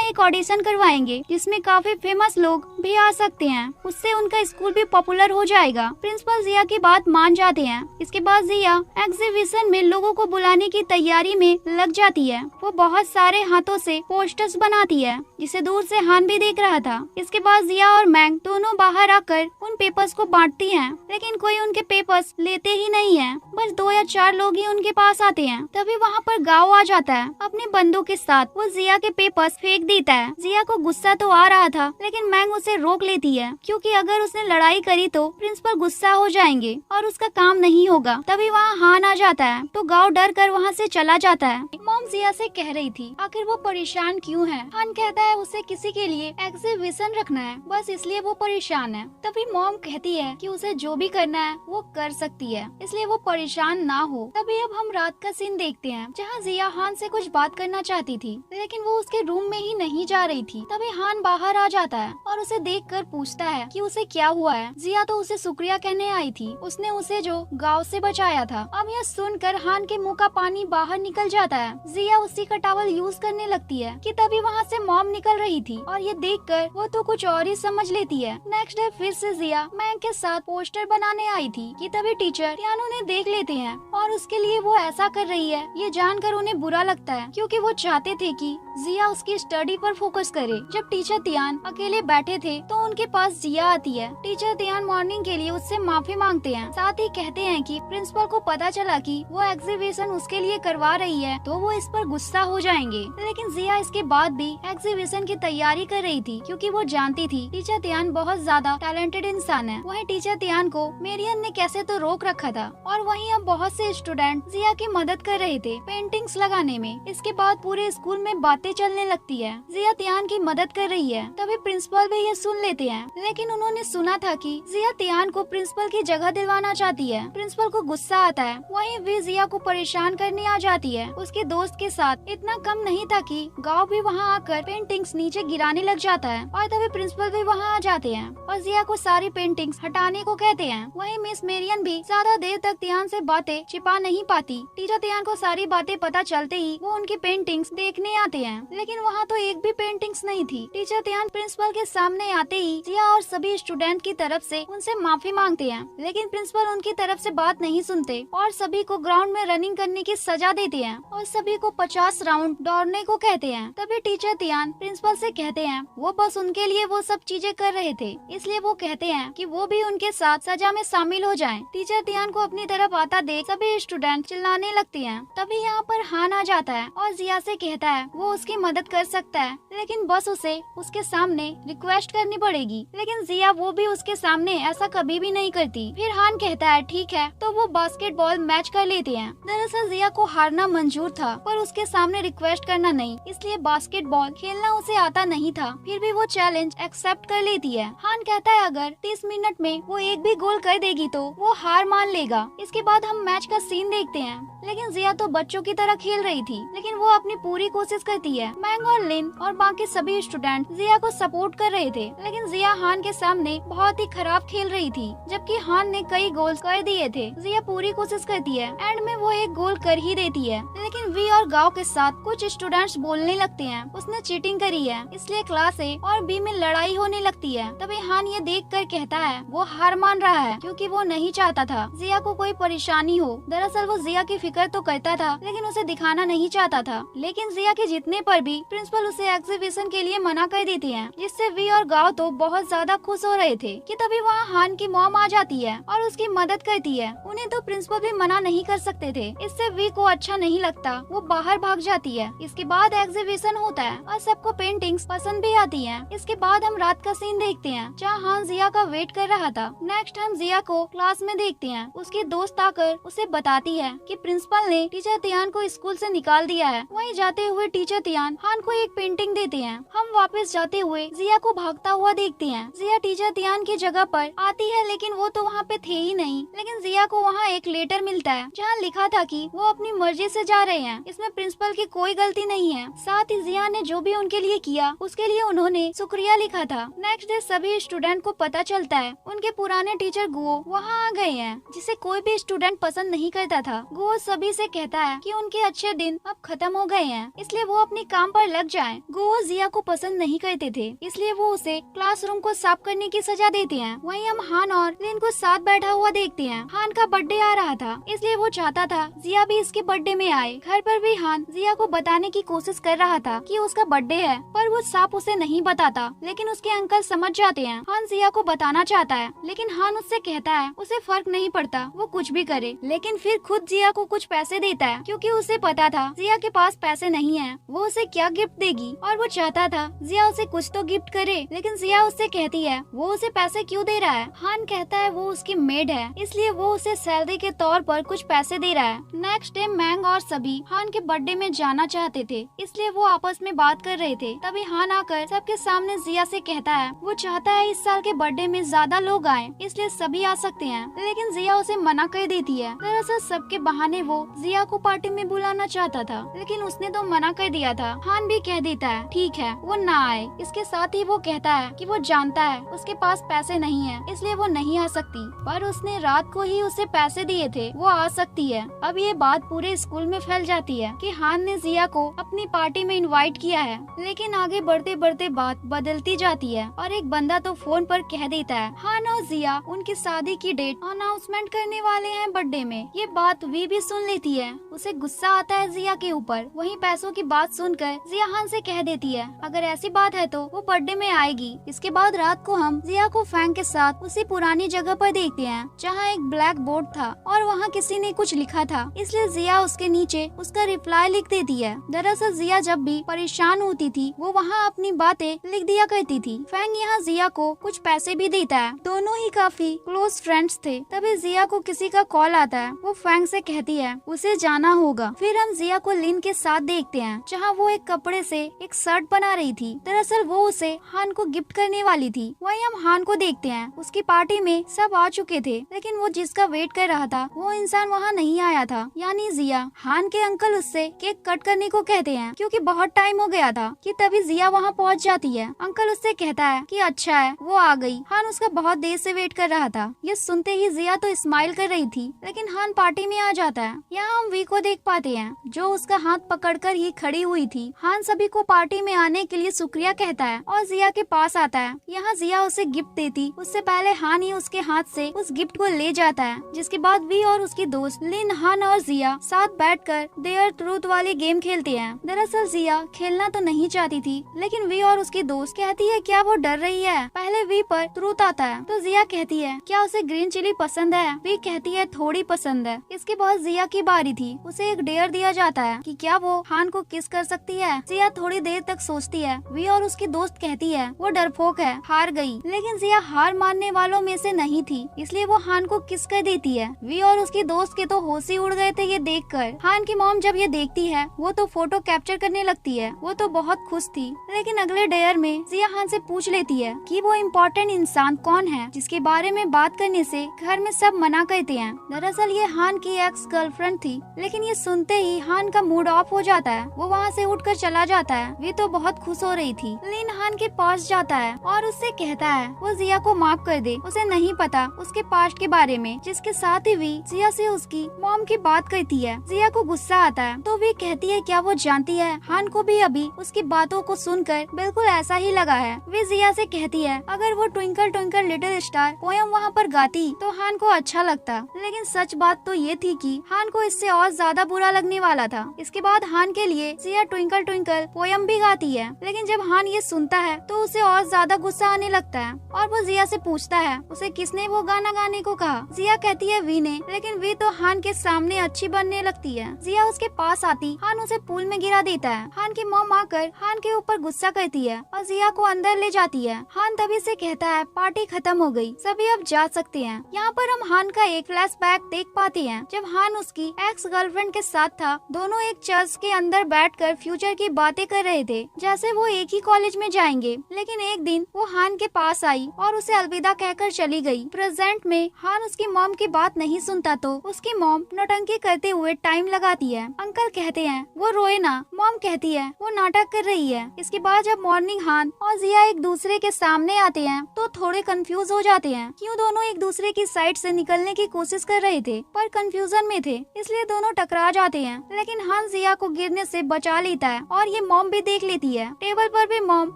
एक ऑडिशन करवाएंगे जिसमें काफी फेमस लोग भी आ सकते हैं, उससे उनका स्कूल भी पॉपुलर हो जाएगा। प्रिंसिपल जिया की बात मान जाते हैं। इसके बाद जिया एग्जीबिशन में लोगों को बुलाने की तैयारी में लग जाती है। वो बहुत सारे हाथों से पोस्टर्स बनाती है जिसे दूर से हान भी देख रहा था। इसके बाद जिया और मैंग दोनों बाहर आकर उन पेपर्स को बांटती हैं, लेकिन कोई उनके पेपर्स लेते ही नहीं है। बस 2 या 4 लोग ही उनके पास आते हैं। तभी वहाँ पर गाओ आ जाता है अपने बंदूक के साथ। वो जिया के पेपर्स फेंक देता है। जिया को गुस्सा तो आ रहा था, लेकिन मैंग उसे रोक लेती है क्योंकि अगर उसने लड़ाई करी तो प्रिंसिपल गुस्सा हो जाएंगे और उसका काम नहीं होगा। तभी वहाँ हान आ जाता है तो गाओ डर कर वहाँ से चला जाता है। मॉम जिया से कह रही थी आखिर वो परेशान क्यों है। हान कहता है उसे किसी के लिए एग्जीबिशन रखना है, बस इसलिए वो परेशान है। तभी मॉम कहती है कि उसे जो भी करना है वो कर सकती है, इसलिए वो परेशान ना हो। तभी अब हम रात का सीन देखते हैं जहाँ जिया हान से कुछ बात करना चाहती थी, लेकिन वो उसके रूम में ही नहीं जा रही थी। तभी हान बाहर आ जाता है और उसे देखकर पूछता है कि उसे क्या हुआ है। जिया तो उसे शुक्रिया कहने आई थी, उसने उसे जो गांव से बचाया था। अब यह सुनकर हान के मुंह का पानी बाहर निकल जाता है। जिया उसी का टॉवल यूज करने लगती है कि तभी वहाँ से मॉम निकल रही थी और ये देखकर वो तो कुछ और ही समझ लेती है। नेक्स्ट डे फिर से जिया मैंग के साथ पोस्टर बनाने आई थी कि तभी टीचर त्यान उन्हें देख लेते हैं और उसके लिए वो ऐसा कर रही है ये जानकर उन्हें बुरा लगता है क्योंकि वो चाहते थे कि जिया उसकी स्टडी पर फोकस करे। जब टीचर त्यान अकेले बैठे थे तो उनके पास जिया आती है। टीचर त्यान मॉर्निंग के लिए उससे माफी मांगते हैं, साथ ही कहते हैं कि प्रिंसिपल को पता चला कि वो एग्जीबिशन उसके लिए करवा रही है तो वो इस पर गुस्सा हो जाएंगे। लेकिन जिया इसके बाद भी एग्जीबिशन की तैयारी कर रही थी क्योंकि वो जानती थी टीचर त्यान बहुत ज्यादा टैलेंटेड इंसान है। वहीं टीचर त्यान को मेरियन ने कैसे तो रोक रखा था और वहीं अब बहुत से स्टूडेंट जिया की मदद कर रहे थे पेंटिंग्स लगाने में। इसके बाद पूरे स्कूल में बातें चलने लगती है। जिया त्यान की मदद कर रही है। तभी प्रिंसिपल भी ये सुन लेते हैं, लेकिन उन्होंने सुना था कि जिया त्यान को प्रिंसिपल की जगह दिलवाना चाहती है। प्रिंसिपल को गुस्सा आता है। वहीं वे जिया को परेशान करने आ जाती है उसके दोस्त के साथ। इतना कम नहीं था कि गाँव भी वहाँ आकर पेंटिंग्स नीचे गिराने लग जाता है और तभी प्रिंसिपल भी वहाँ आ जाते हैं और जिया को सारी पेंटिंग्स हटाने को कहते हैं। वहीं मिस मेरियन भी ज्यादा देर तक त्यान से बातें छिपा नहीं पाती। टीचर त्यान को सारी बातें पता चलते ही वो उनकी पेंटिंग्स देखने आते हैं, लेकिन वहाँ तो एक भी पेंटिंग्स नहीं थी। टीचर त्यान प्रिंसिपल के सामने आते ही जिया और सभी स्टूडेंट की तरफ से उनसे माफी मांगते हैं, लेकिन प्रिंसिपल उनकी तरफ से बात नहीं सुनते और सभी को ग्राउंड में रनिंग करने की सजा देते हैं और सभी को 50 राउंड दौड़ने को कहते हैं। तभी टीचर त्यान प्रिंसिपल से कहते हैं वो बस उनके लिए वो सब चीजें कर रहे थे, इसलिए वो कहते हैं कि वो भी उनके साथ सजा में शामिल हो जाएं। टीचर त्यान को अपनी तरफ आता देख सभी स्टूडेंट चिल्लाने लगते हैं। तभी यहाँ पर हान आ जाता है और जिया से कहता है वो उसकी मदद कर सकता है, लेकिन बस उसे उसके सामने रिक्वेस्ट करनी पड़ेगी। लेकिन जिया वो भी उसके सामने ऐसा कभी भी नहीं करती। फिर हान कहता है ठीक है, तो वो बास्केटबॉल मैच कर लेते हैं। दरअसल जिया को हारना मंजूर था, पर उसके सामने रिक्वेस्ट करना नहीं, इसलिए बास्केटबॉल खेलना उसे आता नहीं था। फिर भी वो चैलेंज एक्सेप्ट कर लेती है। हान कहता है अगर 30 मिनट में वो एक भी गोल कर देगी तो वो हार मान लेगा। इसके बाद हम मैच का सीन देखते हैं, लेकिन जिया तो बच्चों की तरह खेल रही थी, लेकिन वो अपनी पूरी कोशिश करती है। मैंग और लिन और बाकी सभी स्टूडेंट जिया को सपोर्ट कर रहे थे, लेकिन जिया हान के सामने बहुत ही खराब खेल रही थी, जबकि हान ने कई गोल कर दिए थे। जिया पूरी कोशिश करती है, एंड में वो एक गोल कर ही देती है, लेकिन वी और गांव के साथ कुछ स्टूडेंट्स बोलने लगते हैं उसने चीटिंग करी है, इसलिए क्लास ए और बी में लड़ाई होने लगती है। तभी हान ये देख कर कहता है वो हार मान रहा है क्योंकि वो नहीं चाहता था जिया को कोई परेशानी परेशानी हो। दरअसल वो जिया की फिक्र तो करता था लेकिन उसे दिखाना नहीं चाहता था। लेकिन जिया के जीतने पर भी प्रिंसिपल उसे एग्जीबिशन के लिए मना कर देती है, जिससे वी और गाओ तो बहुत ज्यादा खुश हो रहे थे कि तभी वहाँ हान की मॉम आ जाती है और उसकी मदद करती है। उन्हें तो प्रिंसिपल भी मना नहीं कर सकते थे। इससे वी को अच्छा नहीं लगता, वो बाहर भाग जाती है। इसके बाद एग्जीबिशन होता है और सबको पेंटिंग्स पसंद भी आती है। इसके बाद हम रात का सीन देखते हैं जहाँ हान जिया का वेट कर रहा था। नेक्स्ट हम जिया को क्लास में देखते हैं। उसकी दोस्त आकर उसे बताती है कि प्रिंसिपल ने टीचर तियान को स्कूल से निकाल दिया है। वहीं जाते हुए टीचर तियान हान को एक पेंटिंग देते हैं। हम वापस जाते हुए जिया को भागता हुआ देखते हैं। जिया टीचर तियान की जगह पर आती है लेकिन वो तो वहाँ पे थे ही नहीं। लेकिन जिया को वहाँ एक लेटर मिलता है जहाँ लिखा था कि वो अपनी मर्जी से जा रहे हैं, इसमें प्रिंसिपल की कोई गलती नहीं है। साथ ही जिया ने जो भी उनके लिए किया उसके लिए उन्होंने शुक्रिया लिखा था। नेक्स्ट डे सभी स्टूडेंट को पता चलता है उनके पुराने टीचर गुओ वहाँ आ गए हैं, जिसे कोई भी स्टूडेंट पसंद नहीं करता था। गुओ सभी से कहता है कि उनके अच्छे दिन अब खत्म हो गए हैं, इसलिए वो अपने काम पर लग जाएं। गुओ जिया को पसंद नहीं करते थे, इसलिए वो उसे क्लासरूम को साफ करने की सजा देते हैं। वहीं हम हान और लिन को साथ बैठा हुआ देखते हैं। हान का बर्थडे आ रहा था, इसलिए वो चाहता था जिया भी इसके बर्थडे में आए। घर पर भी हान जिया को बताने की कोशिश कर रहा था कि उसका बर्थडे है, पर वो साफ उसे नहीं बताता। लेकिन उसके अंकल समझ जाते हैं। हान जिया को बताना चाहता है, लेकिन हान उससे कहता है उसे फर्क नहीं पड़ता, वो कुछ भी करे। लेकिन फिर खुद जिया को कुछ पैसे देता है, क्योंकि उसे पता था जिया के पास पैसे नहीं है, वो उसे क्या गिफ्ट देगी। और वो चाहता था जिया उसे कुछ तो गिफ्ट करे, लेकिन जिया उससे कहती है वो उसे पैसे क्यों दे रहा है। हान कहता है वो उसकी मेड है, इसलिए वो उसे सैलरी के तौर पर कुछ पैसे दे रहा है। नेक्स्ट डे मैंग और सभी हान के बर्थडे में जाना चाहते थे, इसलिए वो आपस में बात कर रहे थे। तभी हान आकर सबके सामने जिया से कहता है वो चाहता है इस साल के बर्थडे में ज्यादा लोग आए, इसलिए सभी आ सकते हैं। लेकिन जिया उसे मना कर देती है। दरअसल सबके बहाने वो जिया को पार्टी में बुलाना चाहता था, लेकिन उसने तो मना कर दिया था। हान भी कह देता है ठीक है वो ना आए। इसके साथ ही वो कहता है कि वो जानता है उसके पास पैसे नहीं है, इसलिए वो नहीं आ सकती, पर उसने रात को ही उसे पैसे दिए थे, वो आ सकती है। अब ये बात पूरे स्कूल में फैल जाती है कि हान ने जिया को अपनी पार्टी में इनवाइट किया है। लेकिन आगे बढ़ते बढ़ते बात बदलती जाती है और एक बंदा तो फोन पर कह देता है हान और जिया उनकी शादी की डेट अनाउंसमेंट करने वाले हैं बर्थडे में। ये बात वी भी सुन लेती है, उसे गुस्सा आता है जिया के ऊपर। वहीं पैसों की बात सुनकर जिया हान से कह देती है अगर ऐसी बात है तो वो बर्थडे में आएगी। इसके बाद रात को हम जिया को फैंग के साथ उसी पुरानी जगह पर देखते हैं जहाँ एक ब्लैक बोर्ड था और वहाँ किसी ने कुछ लिखा था, इसलिए जिया उसके नीचे उसका रिप्लाई लिख देती है। दरअसल जिया जब भी परेशान होती थी वो वहाँ अपनी बातें लिख दिया करती थी। फैंग यहाँ जिया को कुछ पैसे भी देता है, दोनों ही काफी क्लोज फ्रेंड्स थे। तभी जिया को किसी का कॉल आता है, वो फैंग से कहती है उसे जाना होगा। फिर हम जिया को लिन के साथ देखते हैं जहाँ वो एक कपड़े से एक शर्ट बना रही थी। दरअसल वो उसे हान को गिफ्ट करने वाली थी। वहीं हम हान को देखते हैं, उसकी पार्टी में सब आ चुके थे, लेकिन वो जिसका वेट कर रहा था वो इंसान वहाँ नहीं आया था, यानी जिया। हान के अंकल उससे केक कट करने को कहते हैं क्योंकि बहुत टाइम हो गया था कि तभी जिया वहाँ पहुँच जाती है। अंकल उससे कहता है कि अच्छा है वो आ गई। हान उसका बहुत देर से वेट कर रहा था। ये सुनते ही जिया तो स्माइल कर रही थी, लेकिन हान पार्टी में आ जाता है। यहाँ हम वी को देख पाते हैं जो उसका हाथ पकड़कर ही खड़ी हुई थी। हान सभी को पार्टी में आने के लिए शुक्रिया कहता है और जिया के पास आता है। यहाँ जिया उसे गिफ्ट देती उससे पहले हान ही उसके हाथ से उस गिफ्ट को ले जाता है, जिसके बाद वी और उसकी दोस्त लिन, हान और जिया साथ बैठकर डेयर ट्रूथ वाली गेम खेलते हैं। दरअसल जिया खेलना तो नहीं चाहती थी, लेकिन वी और उसकी दोस्त कहती है क्या वो डर रही है। पहले वी पर ट्रूथ आता है तो जिया कहती है क्या उसे ग्रीन चिली पसंद है। वी कहती है थोड़ी पसंद है। इसके बाद जिया की बारी थी, उसे एक डेयर दिया जाता है कि क्या वो हान को किस कर सकती है। जिया थोड़ी देर तक सोचती है। वी और उसकी दोस्त कहती है वो डरपोक है, हार गई। लेकिन जिया हार मानने वालों में से नहीं थी, इसलिए वो हान को किस कर देती है। वी और उसकी दोस्त के तो होश ही उड़ गए थे ये देखकर। हान की मॉम जब ये देखती है वो तो फोटो कैप्चर करने लगती है। वो तो बहुत खुश थी, लेकिन अगले डेयर में जिया हान से पूछ लेती है कि वो इम्पोर्टेंट इंसान कौन है जिसके बारे में बात करने से घर में सब मना करते हैं। दरअसल ये हान की एक्स गर्लफ्रेंड थी, लेकिन लेकिन ये सुनते ही हान का मूड ऑफ हो जाता है। वो वहाँ से उठकर चला जाता है। वी तो बहुत खुश हो रही थी। लिन हान के पास जाता है और उससे कहता है वो जिया को माफ कर दे, उसे नहीं पता उसके पास्ट के बारे में। जिसके साथ ही वी जिया से उसकी मॉम की बात करती है। जिया को गुस्सा आता है तो वी कहती है क्या वो जानती है हान को भी अभी उसकी बातों को सुनकर बिल्कुल ऐसा ही लगा है। वे जिया से कहती है अगर वो twinkle twinkle little star poem वहाँ पर गाती तो हान को अच्छा लगता, लेकिन सच बात तो ये थी कि हान को इससे और ज्यादा बुरा लगने वाला था। इसके बाद हान के लिए जिया ट्विंकल ट्विंकल पोयम भी गाती है, लेकिन जब हान ये सुनता है तो उसे और ज्यादा गुस्सा आने लगता है और वो जिया से पूछता है उसे किसने वो गाना गाने को कहा। जिया कहती है वी ने, लेकिन वी तो हान के सामने अच्छी बनने लगती है। जिया उसके पास आती हान उसे पूल में गिरा देता है। हान की मॉम आकर हान के ऊपर गुस्सा करती है और जिया को अंदर ले जाती है। हान तभी से कहता है पार्टी खत्म हो गई, सभी अब जा सकते हैं। यहाँ पर हम हान का एक फ्लैशबैक देख पाते हैं जब हान उसकी एक्स गर्लफ्रेंड के साथ था। दोनों एक चर्च के अंदर बैठकर फ्यूचर की बातें कर रहे थे, जैसे वो एक ही कॉलेज में जाएंगे। लेकिन एक दिन वो हान के पास आई और उसे अलविदा कहकर चली गई। प्रेजेंट में हान उसकी मॉम की बात नहीं सुनता तो उसकी मॉम नौटंकी करते हुए टाइम लगाती है। अंकल कहते हैं वो रोए ना, मॉम कहती है वो नाटक कर रही है। इसके बाद जब मॉर्निंग हान और जिया एक दूसरे के सामने आते हैं तो थोड़े कंफ्यूज हो जाते हैं क्यों दोनों एक दूसरे की साइड से निकलने की कोशिश कर रहे थे, पर कंफ्यूजन में थे इसलिए दोनों टकरा जाते हैं। लेकिन हान जिया को गिरने से बचा लेता है और ये मॉम भी देख लेती है। टेबल पर भी मॉम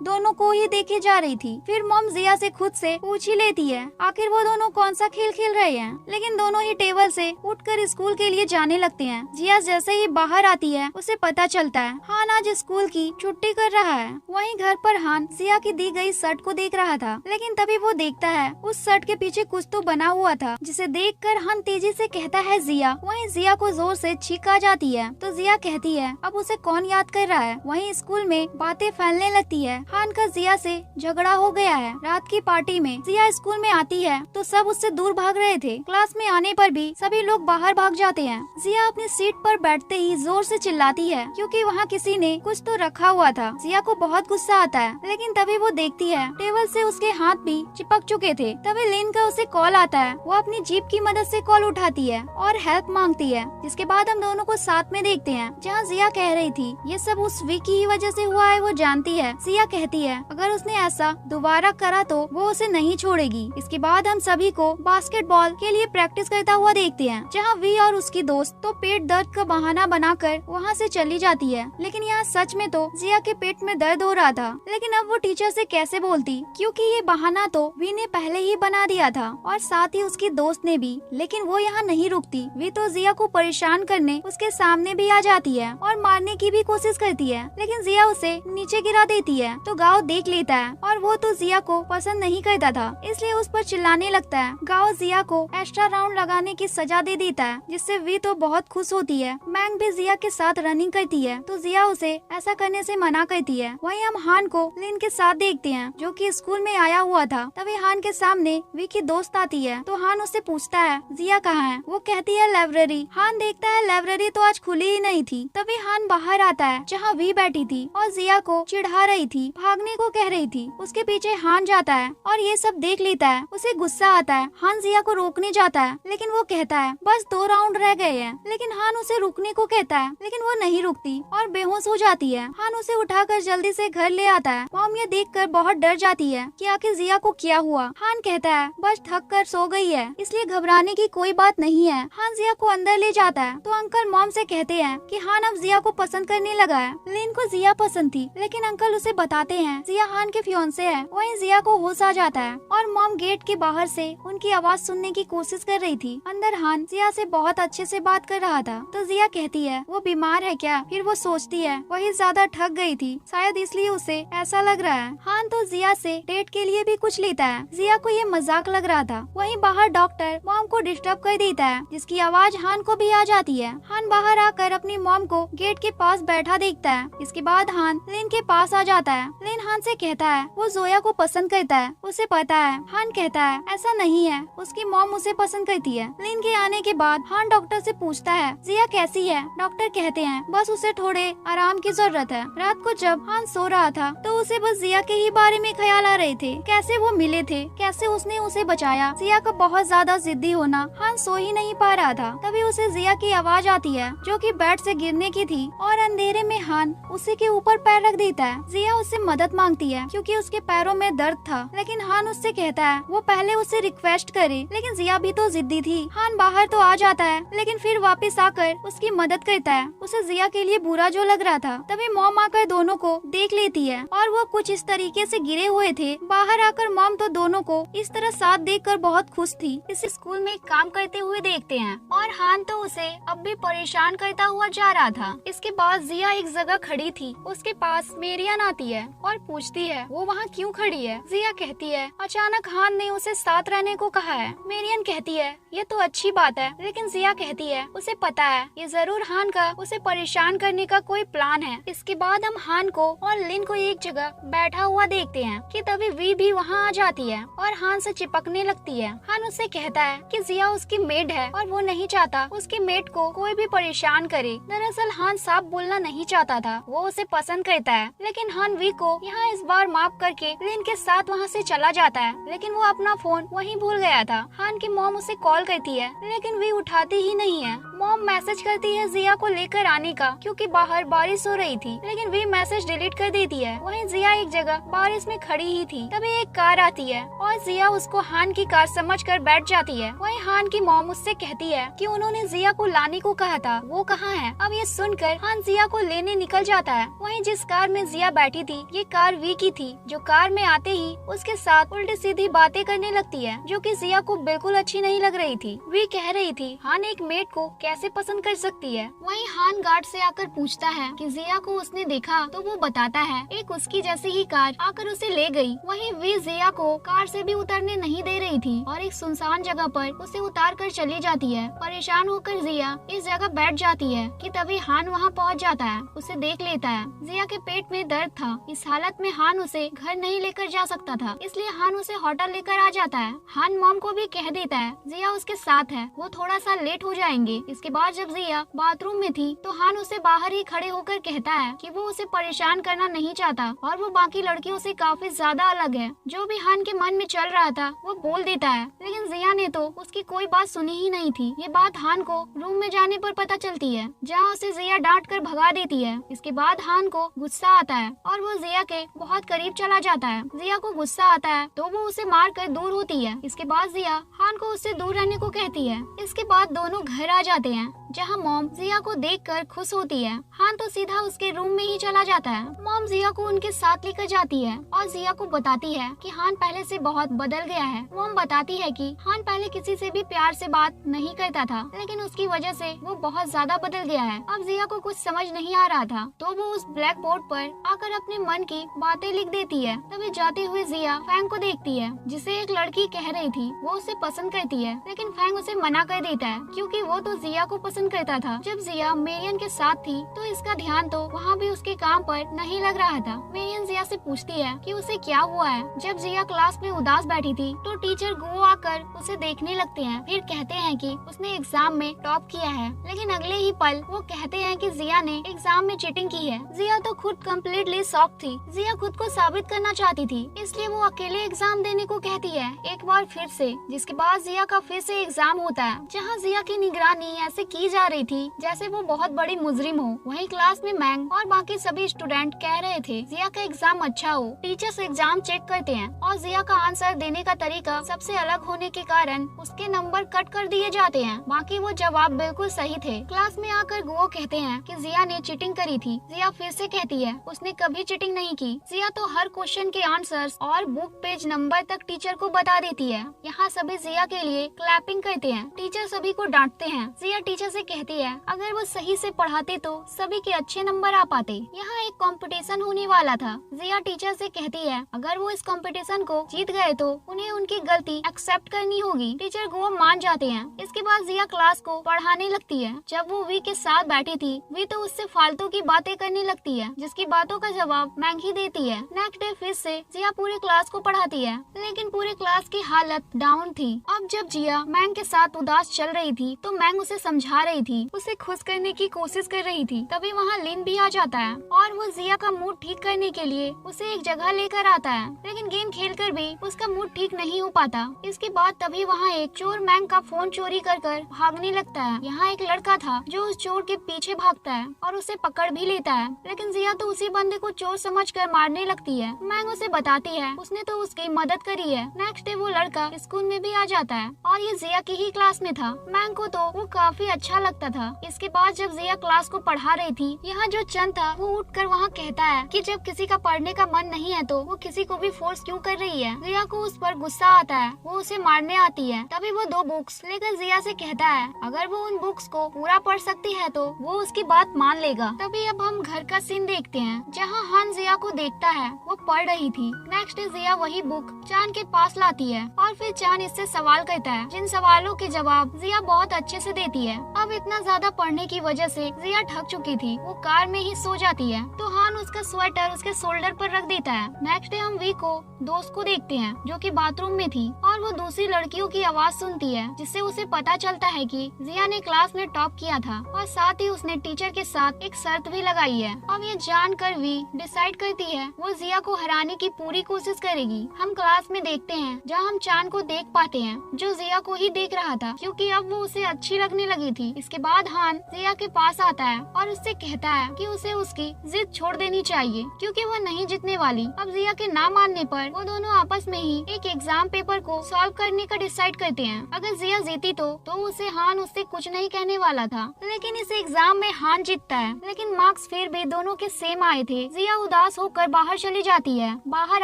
दोनों को ही देखे जा रही थी। फिर मॉम जिया से खुद से पूछ ही लेती है आखिर वो दोनों कौन सा खेल खेल रहे हैं। लेकिन दोनों ही टेबल से उठकर स्कूल के लिए जाने लगते हैं। जिया जैसे ही बाहर आती है उसे पता चलता है हान आज स्कूल की छुट्टी कर रहा है। वहीं घर पर हान जिया की दी गई शर्ट को देख रहा था, लेकिन तभी वो देखता है उस शर्ट के पीछे कुछ तो बना हुआ था, जिसे देखकर हान तेजी से कहता है जिया। वहीं जिया को जोर से छींक आ जाती है तो जिया कहती है अब उसे कौन याद कर रहा है। वहीं स्कूल में बातें फैलने लगती है। हान का जिया से झगड़ा हो गया है। रात की पार्टी में जिया स्कूल में आती है तो सब उससे दूर भाग रहे थे। क्लास में आने पर भी सभी लोग बाहर भाग जाते हैं। जिया अपनी सीट पर बैठते ही जोर से चिल्लाती है क्योंकि वहाँ किसी ने कुछ तो रखा हुआ था। जिया को बहुत गुस्सा आता है, लेकिन तभी वो देखती है टेबल से उसके हाथ भी चिपक चुके थे। तभी लिन का उसे कॉल आता है। वो अपनी जीप की मदद से कॉल उठाती है और हेल्प मांगती है। जिसके बाद हम दोनों को साथ में देखते हैं जहाँ जिया कह रही थी ये सब उस वी की ही वजह से हुआ है, वो जानती है। जिया कहती है अगर उसने ऐसा दोबारा करा तो वो उसे नहीं छोड़ेगी। इसके बाद हम सभी को बास्केटबॉल के लिए प्रैक्टिस करता हुआ देखते हैं, जहाँ वी और उसकी दोस्त तो पेट दर्द का बहाना बनाकर वहाँ से चली जाती है। लेकिन यहाँ सच में तो जिया के पेट में दर्द हो रहा था, लेकिन अब वो टीचर से कैसे बोलती क्योंकि ये बहाना तो वी ने पहले ही बना दिया था और साथ ही उसकी दोस्त ने भी। लेकिन वो यहाँ नहीं रुकती। वी तो जिया को परेशान करने उसके सामने भी आ जाती है और मारने की भी कोशिश करती है, लेकिन जिया उसे नीचे गिरा देती है। तो गाओ देख लेता है और वो तो जिया को पसंद नहीं करता था, इसलिए उस पर चिल्लाने लगता है। गाओ जिया को एक्स्ट्रा राउंड लगाने की सजा दे देता है, जिससे वी तो बहुत खुश होती है। मैंग भी जिया के साथ रनिंग करती है तो जिया उसे ऐसा करने से मना करती है। वहीं हम हान को लिन के साथ देखते हैं जो कि स्कूल में आया हुआ था। तभी हान के सामने वी की दोस्त आती है तो हान उससे पूछता है जिया कहाँ है। वो कहती है लाइब्रेरी। हान देखता है लाइब्रेरी तो आज खुली ही नहीं थी। तभी हान बाहर आता है जहाँ वी बैठी थी और जिया को चिढ़ा रही थी, भागने को कह रही थी। उसके पीछे हान जाता है और ये सब देख लेता है। उसे गुस्सा आता है। हान जिया को रोकने जाता है, लेकिन वो कहता है बस 2 राउंड रह गए हैं। लेकिन हान उसे रुकने को कहता है, लेकिन वो नहीं रुकती और बेहोश हो जाती है। हान उसे उठाकर जल्दी से घर ले आता है। मॉम ये देखकर बहुत डर जाती है कि आखिर जिया को क्या हुआ। हान कहता है बस थक कर सो गई है, इसलिए घबराने की कोई बात नहीं है। हान जिया को अंदर ले जाता है तो अंकल मॉम से कहते हैं कि हान अब जिया को पसंद करने लगा है। लिन को जिया पसंद थी, लेकिन अंकल उसे बताते हैं जिया हान के फियांसे है। वहीं जिया को होश आ जाता है और मॉम गेट के बाहर से उनकी आवाज सुनने की कोशिश कर रही थी। अंदर हान जिया से बहुत अच्छे से बात कर रहा था तो जिया कहती है वो बीमार है क्या। फिर वो सोचती है वही ज्यादा थक गई थी, शायद इसलिए उसे ऐसा लग रहा है। हान तो जिया से डेट के लिए भी कुछ लेता है। जिया को ये मजाक लग रहा था। वहीं बाहर डॉक्टर मॉम को डिस्टर्ब कर देता है, जिसकी आवाज हान को भी आ जाती है। हान बाहर आकर अपनी मॉम को गेट के पास बैठा देखता है। इसके बाद हान लिन के पास आ जाता है। लिन हान से कहता है वो जोया को पसंद करता है, उसे पता है। हान कहता है ऐसा नहीं है, उसकी मॉम उसे पसंद करती है। लिन के आने के बाद हान डॉक्टर से पूछता है जिया कैसी है। डॉक्टर कहते हैं बस उसे थोड़े आराम की जरूरत है। रात को जब हान सो रहा था तो उसे बस जिया के ही बारे में ख्याल आ रहे थे, कैसे वो मिले थे, कैसे उसने उसे बचाया। जिया का बहुत ज्यादा जिद्दी होना हान सो ही नहीं पा रहा था। तभी उसे जिया की आवाज आती है जो कि बेड से गिरने की थी और अंधेरे में हान उसी के ऊपर पैर रख देता है। जिया उससे मदद मांगती है क्योंकि उसके पैरों में दर्द था, लेकिन हान उससे कहता है वो पहले उसे रिक्वेस्ट करे, लेकिन जिया भी तो जिद्दी थी। हान बाहर तो आ जाता है लेकिन फिर वापस आकर उसकी मदद करता है। उसे जिया के लिए बुरा जो लग रहा था, तभी मॉम आकर दोनों को देख लेती है और वो कुछ इस तरीके से गिरे हुए थे। बाहर आकर मॉम तो दोनों को इस तरह साथ देखकर बहुत खुश थी। इस स्कूल में काम करते हुए देखते हैं और हान तो उसे अब भी परेशान करता हुआ जा रहा था। इसके बाद जिया एक जगह खड़ी थी, उसके पास मेरियन आती है और पूछती है वो वहाँ क्यों खड़ी है। जिया कहती है अचानक हान ने उसे साथ रहने को कहा है। मेरियन कहती है ये तो अच्छी बात है, लेकिन जिया कहती है उसे पता है ये जरूर हान का उसे परेशान करने का कोई प्लान है। इसके बाद हम हान को और लिन को एक जगह बैठा हुआ देखते हैं कि तभी वी भी वहाँ आ जाती है और हान से चिपकने लगती है। हान उससे कहता है कि जिया उसकी मेड है और वो नहीं चाहता उसकी मेड को कोई भी परेशान करे। दरअसल हान साफ बोलना नहीं चाहता था, वो उसे पसंद करता है, लेकिन हान वी को यहाँ इस बार माफ करके लिन के साथ वहाँ से चला जाता है। लेकिन वो अपना फोन वहीं भूल गया था। हान की मॉम उसे कॉल करती है लेकिन वी उठाती ही नहीं है। मॉम मैसेज करती है जिया को लेकर आने का क्योंकि बाहर बारिश हो रही थी, लेकिन वी मैसेज डिलीट कर देती है। वहीं जिया एक जगह बारिश में खड़ी ही थी, तभी एक कार आती है और जिया उसको हान की कार समझकर बैठ जाती है। वहीं हान की मॉम उससे कहती है कि उन्होंने जिया को लाने को कहा था, वो कहाँ है। अब ये सुनकर हान जिया को लेने निकल जाता है। वहीं जिस कार में जिया बैठी थी ये कार वी की थी, जो कार में आते ही उसके साथ उल्टी सीधी बातें करने लगती है जो कि जिया को बिल्कुल अच्छी नहीं लग रही थी। वी कह रही थी हान एक मेड को कैसे पसंद कर सकती है। वहीं हान गार्ड से आकर पूछता है कि जिया को उसने देखा, तो वो बताता है एक उसकी जैसी ही कार आकर उसे ले गई। वहीं वी जिया को कार से भी उतरने नहीं दे रही थी और एक सुनसान जगह पर उसे उतार कर चली जाती है। परेशान होकर जिया इस जगह बैठ जाती है कि तभी हान वहाँ पहुँच जाता है, उसे देख लेता है। जिया के पेट में दर्द था, इस हालत में हान उसे घर नहीं लेकर जा सकता था, इसलिए हान उसे होटल लेकर आ जाता है। हान मॉम को भी कह देता है जिया उसके साथ है, वो थोड़ा सा लेट हो जाएंगे। इसके बाद जब जिया बाथरूम में थी तो हान उसे बाहर ही खड़े होकर कहता है कि वो उसे परेशान करना नहीं चाहता और वो बाकी लड़कियों से काफी ज्यादा अलग है। जो भी हान के मन में चल रहा था वो बोल देता है, लेकिन जिया ने तो उसकी कोई बात सुनी ही नहीं थी। ये बात हान को रूम में जाने पर पता चलती है, जहाँ उसे जिया डांट कर भगा देती है। इसके बाद हान को गुस्सा आता है और वो जिया के बहुत करीब चला जाता है। जिया को गुस्सा आता है तो वो उसे मार कर दूर होती है। इसके बाद जिया हान को उससे दूर रहने को कहती है। इसके बाद दोनों घर आ जाते हैं, जहाँ मॉम जिया को देखकर खुश होती है। हान तो सीधा उसके रूम में ही चला जाता है। मॉम जिया को उनके साथ लेकर जाती है और जिया को बताती है कि हान पहले से बहुत बदल गया है। मॉम बताती है कि हान पहले किसी से भी प्यार से बात नहीं करता था, लेकिन उसकी वजह से वो बहुत ज्यादा बदल गया है। अब जिया को कुछ समझ नहीं आ रहा था, तो वो उस ब्लैक बोर्ड पर आकर अपने मन की बातें लिख देती है। तभी जाते हुए जिया फैंग को देखती है, जिसे एक लड़की कह रही थी वो उसे पसंद करती है, लेकिन फैंग उसे मना कर देता है क्योंकि वो तो जिया को पसंद करता था। जब जिया मेरियन के साथ थी तो इसका ध्यान तो वहाँ भी उसके काम पर नहीं लग रहा था। मेरियन जिया से पूछती है कि उसे क्या हुआ है। जब जिया क्लास में उदास बैठी थी तो टीचर गुओ आकर उसे देखने लगते हैं, फिर कहते हैं कि उसने एग्जाम में टॉप किया है, लेकिन अगले ही पल वो कहते हैं कि जिया ने एग्जाम में चीटिंग की है। जिया तो खुद कम्प्लीटली शॉक थी। जिया खुद को साबित करना चाहती थी, इसलिए वो अकेले एग्जाम देने को कहती है एक बार फिर से। जिसके बाद जिया का फिर से एग्जाम होता है, जहाँ जिया की निगरानी ऐसे की जा रही थी जैसे वो बहुत बड़ी मुजरिम हो। वहीं क्लास में मैंग और बाकी सभी स्टूडेंट कह रहे थे जिया का एग्जाम अच्छा हो। टीचर्स एग्जाम चेक करते हैं और जिया का आंसर देने का तरीका सबसे अलग होने के कारण उसके नंबर कट कर दिए जाते हैं। बाकी वो जवाब बिल्कुल सही थे। क्लास में आकर गुओ कहते हैं कि जिया ने चीटिंग करी थी। जिया फिर से कहती है उसने कभी चीटिंग नहीं की। जिया तो हर क्वेश्चन के आंसर्स और बुक पेज नंबर तक टीचर को बता देती है। यहाँ सभी जिया के लिए क्लैपिंग करते हैं। टीचर सभी को डांटते हैं। जिया टीचर से कहती है अगर वो सही से पढ़ाते तो सभी के अच्छे नंबर आ पाते। यहाँ एक कंपटीशन होने वाला था। जिया टीचर से कहती है अगर वो इस कंपटीशन को जीत गए तो उन्हें उनकी गलती एक्सेप्ट करनी होगी। टीचर को मान जाते हैं। इसके बाद जिया क्लास को पढ़ाने लगती है। जब वो वी के साथ बैठी थी वी तो उससे फालतू की बातें करने लगती है, जिसकी बातों का जवाब मैंग ही देती है। नेक्स्ट डे फिर से जिया पूरे क्लास को पढ़ाती है, लेकिन पूरे क्लास की हालत डाउन थी। अब जब जिया मैंग के साथ उदास चल रही थी तो मैंग उसे समझा रही थी, उसे खुश करने की कोशिश कर रही थी। तभी वहाँ लिन भी आ जाता है और वो जिया का मूड ठीक करने के लिए उसे एक जगह लेकर आता है, लेकिन गेम खेलकर भी उसका मूड ठीक नहीं हो पाता। इसके बाद तभी वहाँ एक चोर मैंग का फोन चोरी कर भागने लगता है। यहाँ एक लड़का था जो उस चोर के पीछे भागता है और उसे पकड़ भी लेता है, लेकिन जिया तो उसी बंदे को चोर समझकर मारने लगती है। मैंग उसे बताती है उसने तो उसकी मदद करी है। नेक्स्ट डे वो लड़का स्कूल में भी आ जाता है और ये जिया की ही क्लास में था। मैंग को तो वो काफी अच्छा लगता था। इसके बाद जब जिया क्लास को पढ़ा रही थी, यहाँ जो चंद था वो उठकर वहाँ कहता है कि जब किसी का पढ़ने का मन नहीं है तो वो किसी को भी फोर्स क्यों कर रही है। जिया को उस पर गुस्सा आता है, वो उसे मारने आती है। तभी वो 2 बुक्स लेकर जिया से कहता है अगर वो उन बुक्स को पूरा पढ़ सकती है तो वो उसकी बात मान लेगा। तभी अब हम घर का सीन देखते हैं जहाँ हान जिया को देखता है, वो पढ़ रही थी। नेक्स्ट डे जिया वही बुक चांद के पास लाती है और फिर चांद इससे सवाल करता है, जिन सवालों के जवाब जिया बहुत अच्छे से देती है। अब इतना ज्यादा पढ़ने की वजह से जिया थक चुकी थी, वो कार में ही सो जाती है तो हान उसका स्वेटर उसके शोल्डर पर रख देता है। नेक्स्ट डे हम वी को दोस्त को देखते हैं जो कि बाथरूम में थी और वो दूसरी लड़कियों की आवाज सुनती है, जिससे उसे पता चलता है कि जिया ने क्लास में टॉप किया था और साथ ही उसने टीचर के साथ एक शर्त भी लगाई है। अब ये जानकर वी डिसाइड करती है वो जिया को हराने की पूरी कोशिश करेगी। हम क्लास में देखते हैं जहाँ हम चांद को देख पाते हैं जो जिया को ही देख रहा था, क्योंकि अब वो उसे अच्छी लगने लगी थी। इसके बाद हान जिया के पास आता है और उससे कहता है कि उसे उसकी जिद छोड़ देनी चाहिए क्योंकि वो नहीं जीतने वाली। अब जिया के ना मानने पर वो दोनों आपस में ही एक एग्जाम पेपर को सॉल्व करने का डिसाइड करते हैं। अगर जिया जीती तो उसे हान उससे कुछ नहीं कहने वाला था, लेकिन इस एग्जाम में हान जीतता है, लेकिन मार्क्स फिर भी दोनों के सेम आए थे। जिया उदास होकर बाहर चली जाती है। बाहर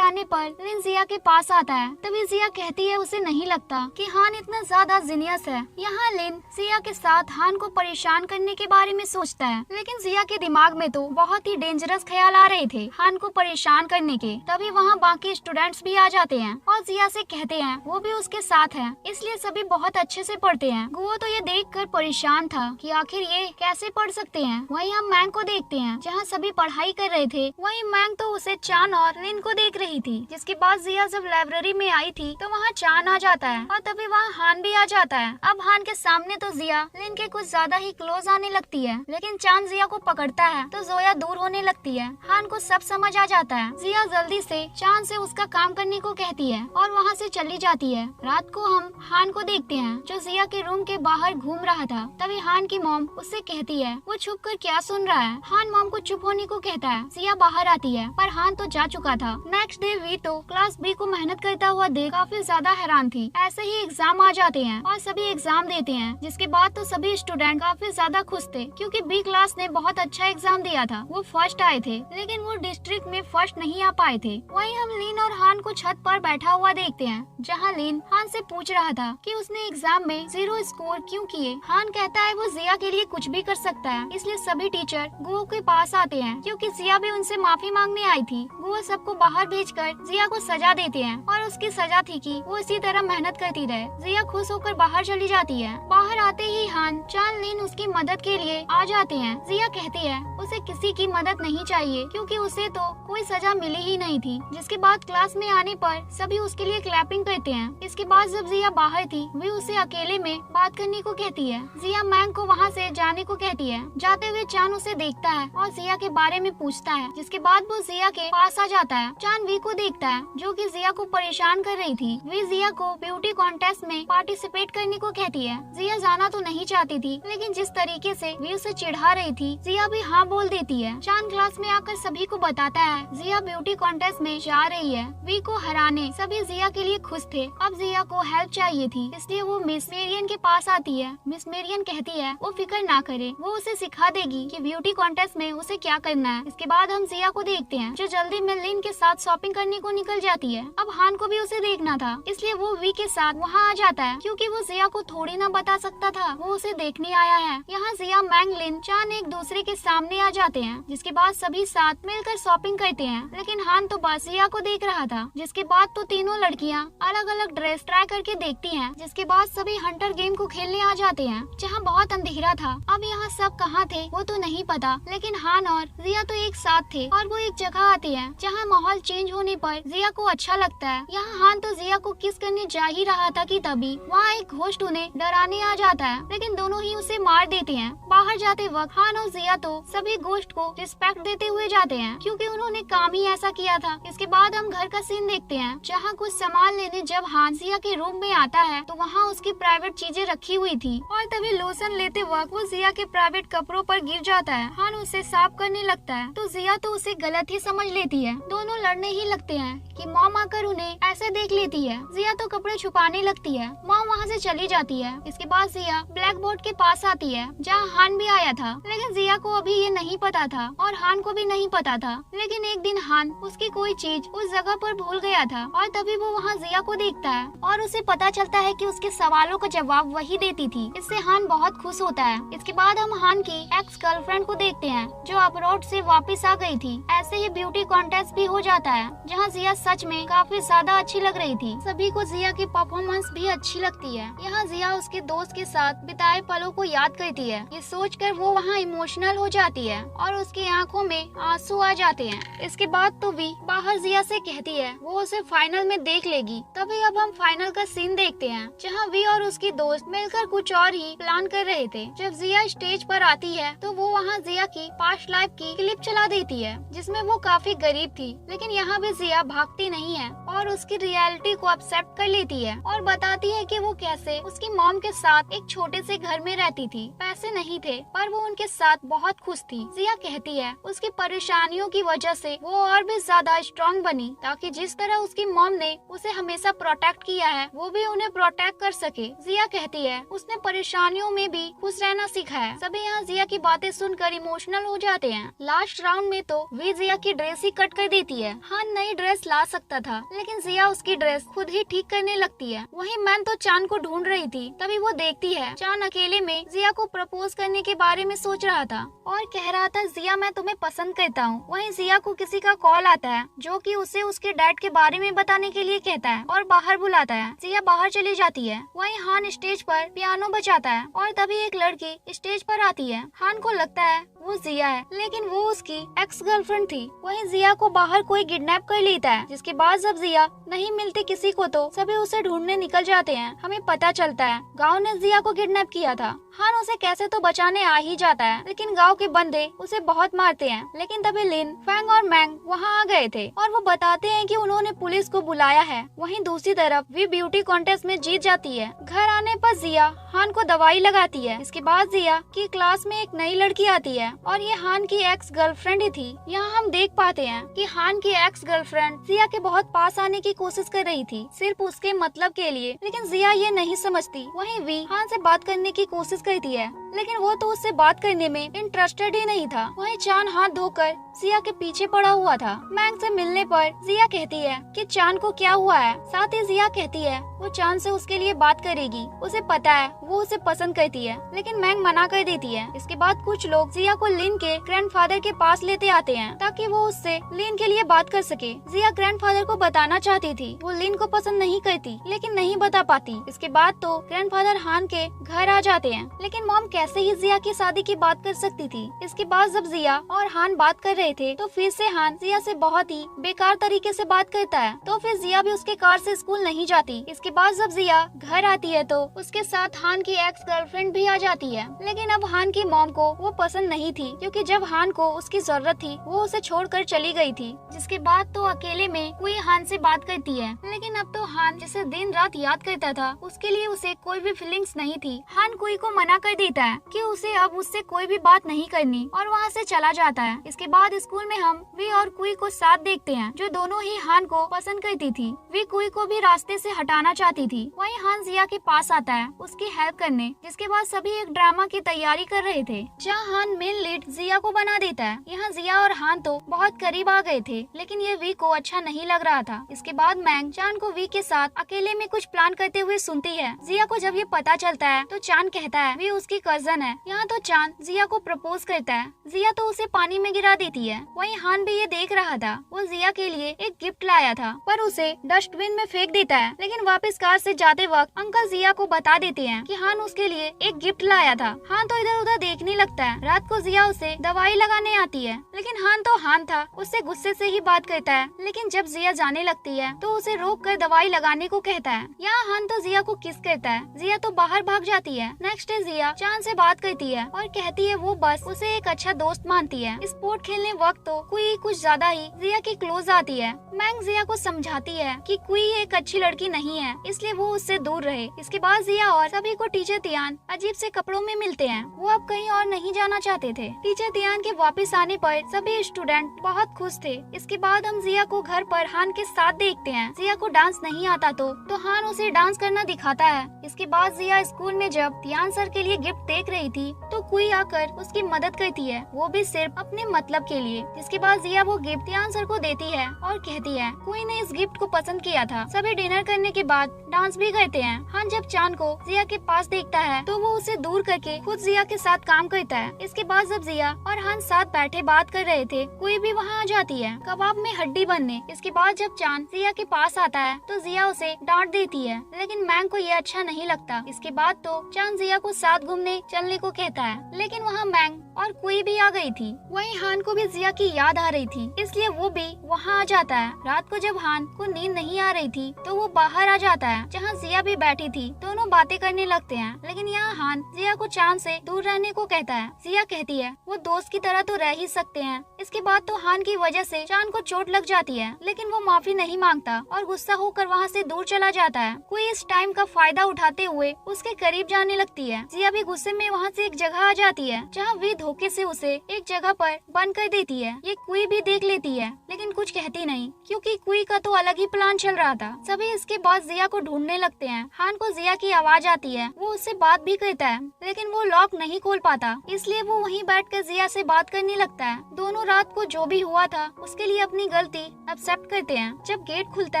आने पर लिन जिया के पास आता है। तभी जिया कहती है उसे नहीं लगता कि हान इतना ज्यादा जीनियस है। यहाँ लिन जिया के साथ हान को परेशान करने के बारे में सोचता है, लेकिन जिया के दिमाग में तो बहुत ही डेंजरस ख्याल आ रहे थे हान को परेशान करने के। तभी वहाँ बाकी स्टूडेंट्स भी आ जाते हैं और जिया से कहते हैं वो भी उसके साथ है, इसलिए सभी बहुत अच्छे से पढ़ते हैं। गुओ तो ये देखकर परेशान था कि आखिर ये कैसे पढ़ सकते हैं। वहीं हम मैंग को देखते हैं जहाँ सभी पढ़ाई कर रहे थे, वहीं मैंग तो उसे चान और लिन को देख रही थी। जिसके बाद जिया जब लाइब्रेरी में आई थी तो वहाँ चान आ जाता है और तभी वहाँ हान भी आ जाता है। अब हान के सामने तो जिया लिन के कुछ ज्यादा ही क्लोज आने लगती है, लेकिन चांद जिया को पकड़ता है तो जोया दूर होने लगती है। हान को सब समझ आ जाता है। जिया जल्दी से चांद से उसका काम करने को कहती है और वहाँ से चली जाती है। रात को हम हान को देखते हैं जो जिया के रूम के बाहर घूम रहा था। तभी हान की मॉम उससे कहती है वो छुप कर क्या सुन रहा है। हान मॉम को चुप होने को कहता है। जिया बाहर आती है पर हान तो जा चुका था। नेक्स्ट डे वी तो क्लास बी को मेहनत करता हुआ देख काफी ज्यादा हैरान थी। ऐसे ही एग्जाम आ जाते हैं और सभी एग्जाम देते हैं, जिसके बाद तो सभी स्टूडेंट काफी ज्यादा खुश थे क्योंकि बी क्लास ने बहुत अच्छा एग्जाम दिया था। वो फर्स्ट आए थे, लेकिन वो डिस्ट्रिक्ट में फर्स्ट नहीं आ पाए थे। वहीं हम लिन और हान को छत पर बैठा हुआ देखते हैं जहाँ लिन हान से पूछ रहा था कि उसने एग्जाम में 0 स्कोर क्यों किए। हान कहता है वो जिया के लिए कुछ भी कर सकता है, इसलिए सभी टीचर गुओ के पास आते हैं क्योंकि जिया भी उनसे माफी मांगने आई थी। गुओ सबको बाहर भेजकर जिया को सजा देते हैं और उसकी सजा थी कि वो इसी तरह मेहनत करती रहे। जिया खुश होकर बाहर चली जाती है। बाहर आते ही हान चान लिन उसकी मदद के लिए आ जाते हैं। जिया कहती है उसे किसी की मदद नहीं चाहिए क्योंकि उसे तो कोई सजा मिली ही नहीं थी। जिसके बाद क्लास में आने पर सभी उसके लिए क्लैपिंग करते हैं। इसके बाद जब जिया बाहर थी वे उसे अकेले में बात करने को कहती है। जिया मैंग को वहाँ से जाने को कहती है। जाते हुए चान उसे देखता है और जिया के बारे में पूछता है, जिसके बाद वो जिया के पास आ जाता है। चान वी को देखता है जो कि जिया को परेशान कर रही थी। वी जिया को ब्यूटी कॉन्टेस्ट में पार्टिसिपेट करने को कहती है। जिया जाना तो नहीं चाहती थी, लेकिन जिस तरीके से वी उसे चिढ़ा रही थी जिया भी हाँ बोल देती है। चान क्लास में आकर सभी को बताता है जिया ब्यूटी कॉन्टेस्ट में जा रही है। वी को हराने सभी जिया के लिए खुश थे। अब जिया को हेल्प चाहिए थी, इसलिए वो मिस मेरियन के पास आती है। मिस मेरियन कहती है वो फिक्र ना करे, वो उसे सिखा देगी कि ब्यूटी कॉन्टेस्ट में उसे क्या करना है। इसके बाद हम जिया को देखते हैं जो जल्दी में लिन के साथ शॉपिंग करने को निकल जाती है। अब हान को भी उसे देखना था, इसलिए वो वी के साथ वहाँ आ जाता है क्योंकि वो जिया को थोड़ी ना बता सकता था वो उसे देखने आया है। यहाँ जिया मैंग लिन चान एक दूसरे के सामने आ जाते हैं। जिसके बाद सभी साथ मिलकर शॉपिंग करते हैं, लेकिन हान तो बस जिया को देख रहा था। जिसके बाद तो तीनों लड़कियाँ अलग अलग ड्रेस ट्राई करके देखती हैं। जिसके बाद सभी हंटर गेम को खेलने आ जाते हैं जहाँ बहुत अंधेरा था। अब यहाँ सब कहाँ थे वो तो नहीं पता, लेकिन हान और जिया तो एक साथ थे और वो एक जगह आते हैं जहाँ माहौल चेंज होने पर जिया को अच्छा लगता है। यहाँ हान तो जिया को किस करने जा ही रहा था कि तभी वहाँ एक घोस्ट उन्हें डराने आ जाता है, लेकिन दोनों ही उसे मार देते हैं। बाहर जाते वक्त हान और जिया तो सभी घोस्ट को रिस्पेक्ट देते हुए जाते हैं, क्योंकि उन्होंने काम ही ऐसा किया था। इसके बाद हम घर का सीन देखते हैं, जहाँ कुछ सामान लेने जब हान जिया के रूम में आता है तो वहाँ उसकी प्राइवेट चीजें रखी हुई थी, और तभी लोशन लेते वक्त वो जिया के प्राइवेट कपड़ों पर गिर जाता है। हान उसे साफ करने लगता है तो जिया तो उसे गलत ही समझ लेती है। दोनों लड़ने ही लगते हैं कि मॉम आकर उन्हें ऐसे देख लेती है। जिया तो कपड़े छुपाने लगती है। मॉम वहाँ से चली जाती है। इसके बाद जिया ब्लैक बोर्ड के पास आती है, जहाँ हान भी आया था, लेकिन जिया को अभी ये नहीं पता था और हान को भी नहीं पता था। लेकिन एक दिन हान उसकी कोई चीज उस जगह पर भूल गया था, और तभी वो वहाँ जिया को देखता है और उसे पता चलता है कि उसके सवालों का जवाब वही देती थी। इससे हान बहुत खुश होता है। इसके बाद हम हान की एक्स गर्लफ्रेंड को देखते हैं, जो अब्रॉड से वापस आ गई थी। ऐसे ही ब्यूटी कॉन्टेस्ट भी हो जाता है, जहाँ जिया सच में काफी ज्यादा अच्छी लग रही थी। सभी को जिया की परफॉर्मेंस भी अच्छी लगती है। यहाँ जिया उसके दोस्त के साथ बिताए पलों को याद करती है। ये सोचकर वो वहाँ इमोशनल हो जाती है और उसकी आंखों में आंसू आ जाते हैं। इसके बाद तो वी बाहर जिया से कहती है वो उसे फाइनल में देख लेगी। तभी अब हम फाइनल का सीन देखते हैं, जहाँ वी और उसकी दोस्त मिलकर कुछ और ही प्लान कर रहे थे। जब जिया स्टेज पर आती है तो वो वहाँ जिया की पास्ट लाइफ की क्लिप चला देती है, जिसमें वो काफी गरीब थी। लेकिन यहाँ भी जिया भागती नहीं है और उसकी रियलिटी को एक्सेप्ट कर लेती है और बताती है कि वो कैसे उसकी मॉम के साथ एक छोटे से घर में रहती थी। पैसे नहीं थे पर वो उनके साथ बहुत खुश थी। जिया कहती है उसकी परेशानियों की वजह से वो और भी ज्यादा स्ट्रॉन्ग बनी, ताकि जिस तरह उसकी मॉम ने उसे हमेशा प्रोटेक्ट किया है वो भी उन्हें प्रोटेक्ट कर सके। जिया कहती है उसने परेशानियों में भी खुश रहना सीखा है। सभी यहाँ जिया की बातें सुनकर इमोशनल हो जाते हैं। लास्ट राउंड में तो वी जिया की ड्रेस ही कट कर देती है। हाँ, नई ड्रेस ला सकता था, लेकिन जिया उसकी ड्रेस खुद ही ठीक करने लगती है। वहीं मैन तो चांद को ढूंढ रही थी, तभी वो देखती है चांद अकेले में जिया को प्रपोज करने के बारे में सोच रहा था और कह रहा था जिया मैं तुम्हें पसंद करता हूँ। वहीं जिया को किसी का कॉल आता है, जो कि उसे उसके डैड के बारे में बताने के लिए कहता है और बाहर बुलाता है। जिया बाहर चली जाती है। वहीं हान स्टेज पर पियानो बजाता है और तभी एक लड़की स्टेज पर आती है। हान को लगता है वो जिया है, लेकिन वो उसकी एक्स गर्लफ्रेंड थी। वहीं जिया को बाहर कोई किडनैप कर लेता है, जिसके बाद जब जिया नहीं मिलती किसी को तो सभी उसे ढूंढने निकल जाते हैं। हमें पता चलता है गांव ने जिया को किडनैप किया था। हान उसे कैसे तो बचाने आ ही जाता है, लेकिन गांव के बंदे उसे बहुत मारते हैं। लेकिन तभी लिन, फैंग और मैंग वहां आ गए थे और वो बताते हैं कि उन्होंने पुलिस को बुलाया है। वहीं दूसरी तरफ वी ब्यूटी कॉन्टेस्ट में जीत जाती है। घर आने पर जिया हान को दवाई लगाती है। इसके बाद जिया की क्लास में एक नई लड़की आती है और ये हान की एक्स गर्लफ्रेंड ही थी। यहाँ हम देख पाते हैं कि हान की एक्स गर्लफ्रेंड जिया के बहुत पास आने की कोशिश कर रही थी, सिर्फ उसके मतलब के लिए, लेकिन जिया ये नहीं समझती। वहीं वी हान से बात करने की कोशिश करती है, लेकिन वो तो उससे बात करने में इंटरेस्टेड ही नहीं था। वहीं चांद हाथ धोकर जिया के पीछे पड़ा हुआ था। मैंग से मिलने पर जिया कहती है कि चांद को क्या हुआ है। साथ ही जिया कहती है वो चांद से उसके लिए बात करेगी। उसे पता है वो उसे पसंद करती है, लेकिन मैंग मना कर देती है। इसके बाद कुछ लोग जिया को लिन के ग्रैंडफादर के पास लेते आते हैं, ताकि वो उससे लिन के लिए बात कर सके। जिया ग्रैंडफादर को बताना चाहती थी वो लिन को पसंद नहीं करती, लेकिन नहीं बता पाती। इसके बाद तो ग्रैंडफादर हान के घर आ जाते हैं, लेकिन मॉम कैसे ही जिया की शादी की बात कर सकती थी। इसके बाद जब जिया और हान बात कर रहे थे तो फिर से हान जिया से बहुत ही बेकार तरीके से बात करता है, तो फिर जिया भी उसके कार से स्कूल नहीं जाती। इसके बाद जब जिया घर आती है तो उसके साथ हान की एक्स गर्लफ्रेंड भी आ जाती है, लेकिन अब हान की मॉम को वो पसंद नहीं थी, क्योंकि जब हान को उसकी जरूरत थी वो उसे छोड़कर चली गई थी। जिसके बाद तो अकेले में कोई हान से बात करती है, लेकिन अब तो हान जिसे दिन रात याद करता था उसके लिए उसे कोई भी फीलिंग्स नहीं थी। हान कोई को मना कर देता है कि उसे अब उससे कोई भी बात नहीं करनी और वहाँ से चला जाता है। इसके बाद स्कूल में हम वी और कुई को साथ देखते हैं, जो दोनों ही हान को पसंद करती थी। वी कुई को भी रास्ते से हटाना चाहती थी। वहीं हान जिया के पास आता है उसकी हेल्प करने, जिसके बाद सभी एक ड्रामा की तैयारी कर रहे थे, जहाँ हान मेन लीड जिया को बना देता है। यहाँ जिया और हान तो बहुत करीब आ गए थे, लेकिन ये वी को अच्छा नहीं लग रहा था। इसके बाद मैंग चांद को वी के साथ अकेले में कुछ प्लान करते हुए सुनती है। जिया को जब ये पता चलता है तो चांद कहता है वी उसकी कजिन कजन है। यहाँ तो चांद जिया को प्रपोज करता है, जिया तो उसे पानी में गिरा देती है। वहीं हान भी ये देख रहा था। वो जिया के लिए एक गिफ्ट लाया था पर उसे डस्टबिन में फेंक देता है। लेकिन वापस कार से जाते वक्त अंकल जिया को बता देते हैं कि हान उसके लिए एक गिफ्ट लाया था। हान तो इधर उधर देखने लगता है। रात को जिया उसे दवाई लगाने आती है, लेकिन हान तो हान था, उससे गुस्से से ही बात करता है। लेकिन जब जिया जाने लगती है तो उसे रोक कर दवाई लगाने को कहता है। यहाँ हान तो जिया को किस करता है। जिया तो बाहर भाग जाती है। नेक्स्ट डे जिया चांद से बात करती है और कहती है वो बस उसे एक अच्छा दोस्त मानती है। स्पोर्ट खेलने वक्त तो कुई कुछ ज्यादा ही जिया के क्लोज आती है। मैंग जिया को समझाती है कि कुई एक अच्छी लड़की नहीं है, इसलिए वो उससे दूर रहे। इसके बाद जिया और सभी को टीचर तियान अजीब से कपड़ों में मिलते हैं। वो अब कहीं और नहीं जाना चाहते थे। टीचर तियान के वापस आने पर सभी स्टूडेंट बहुत खुश थे। इसके बाद हम जिया को घर पर हान के साथ देखते हैं। जिया को डांस नहीं आता तो हान उसे डांस करना दिखाता है। इसके बाद जिया स्कूल में जब तियान सर के लिए गिफ्ट देख रही थी तो कुई आकर उसकी मदद करती है, वो भी सिर्फ अपने मतलब के लिए। इसके बाद जिया वो गिफ्ट तियान सर को देती है और कहती है कुई ने इस गिफ्ट को पसंद किया था। सभी डिनर करने के बाद डांस भी करते हैं। हान जब चांद को जिया के पास देखता है तो वो उसे दूर करके खुद जिया के साथ काम करता है। इसके बाद जब जिया और हान साथ बैठे बात कर रहे थे, कोई भी वहाँ आ जाती है कबाब में हड्डी बनने। इसके बाद जब चांद जिया के पास आता है तो जिया उसे डांट देती है, लेकिन मैंग को ये अच्छा नहीं लगता। इसके बाद तो चांद जिया को साथ घूमने चलने को कहता है, लेकिन वहाँ मैंग और कोई भी आ गई थी। वहीं हान को भी जिया की याद आ रही थी, इसलिए वो भी वहाँ आ जाता है। रात को जब हान को नींद नहीं आ रही थी तो वो बाहर आ जाता है जहाँ जिया भी बैठी थी। दोनों बातें करने लगते हैं, लेकिन यहाँ हान जिया को चांद से दूर रहने को कहता है। जिया कहती है वो दोस्त की तरह तो रह ही सकते हैं। इसके बाद तो हान की वजह से चांद को चोट लग जाती है, लेकिन वो माफी नहीं मांगता और गुस्सा होकर वहाँ से दूर चला जाता है। कोई इस टाइम का फायदा उठाते हुए उसके करीब जाने लगती है। जिया भी गुस्से में वहाँ से एक जगह आ जाती है जहाँ वे धोखे से उसे एक जगह पर बंद कर देती है। ये कुई भी देख लेती है, लेकिन कुछ कहती नहीं, क्योंकि कुई का तो अलग ही प्लान चल रहा था। सभी इसके बाद जिया को ढूंढने लगते हैं। हान को जिया की आवाज आती है, वो उससे बात भी करता है, लेकिन वो लॉक नहीं खोल पाता, इसलिए वो वहीं बैठकर जिया से बात करने लगता है। दोनों रात को जो भी हुआ था उसके लिए अपनी गलती एक्सेप्ट करते हैं। जब गेट खुलता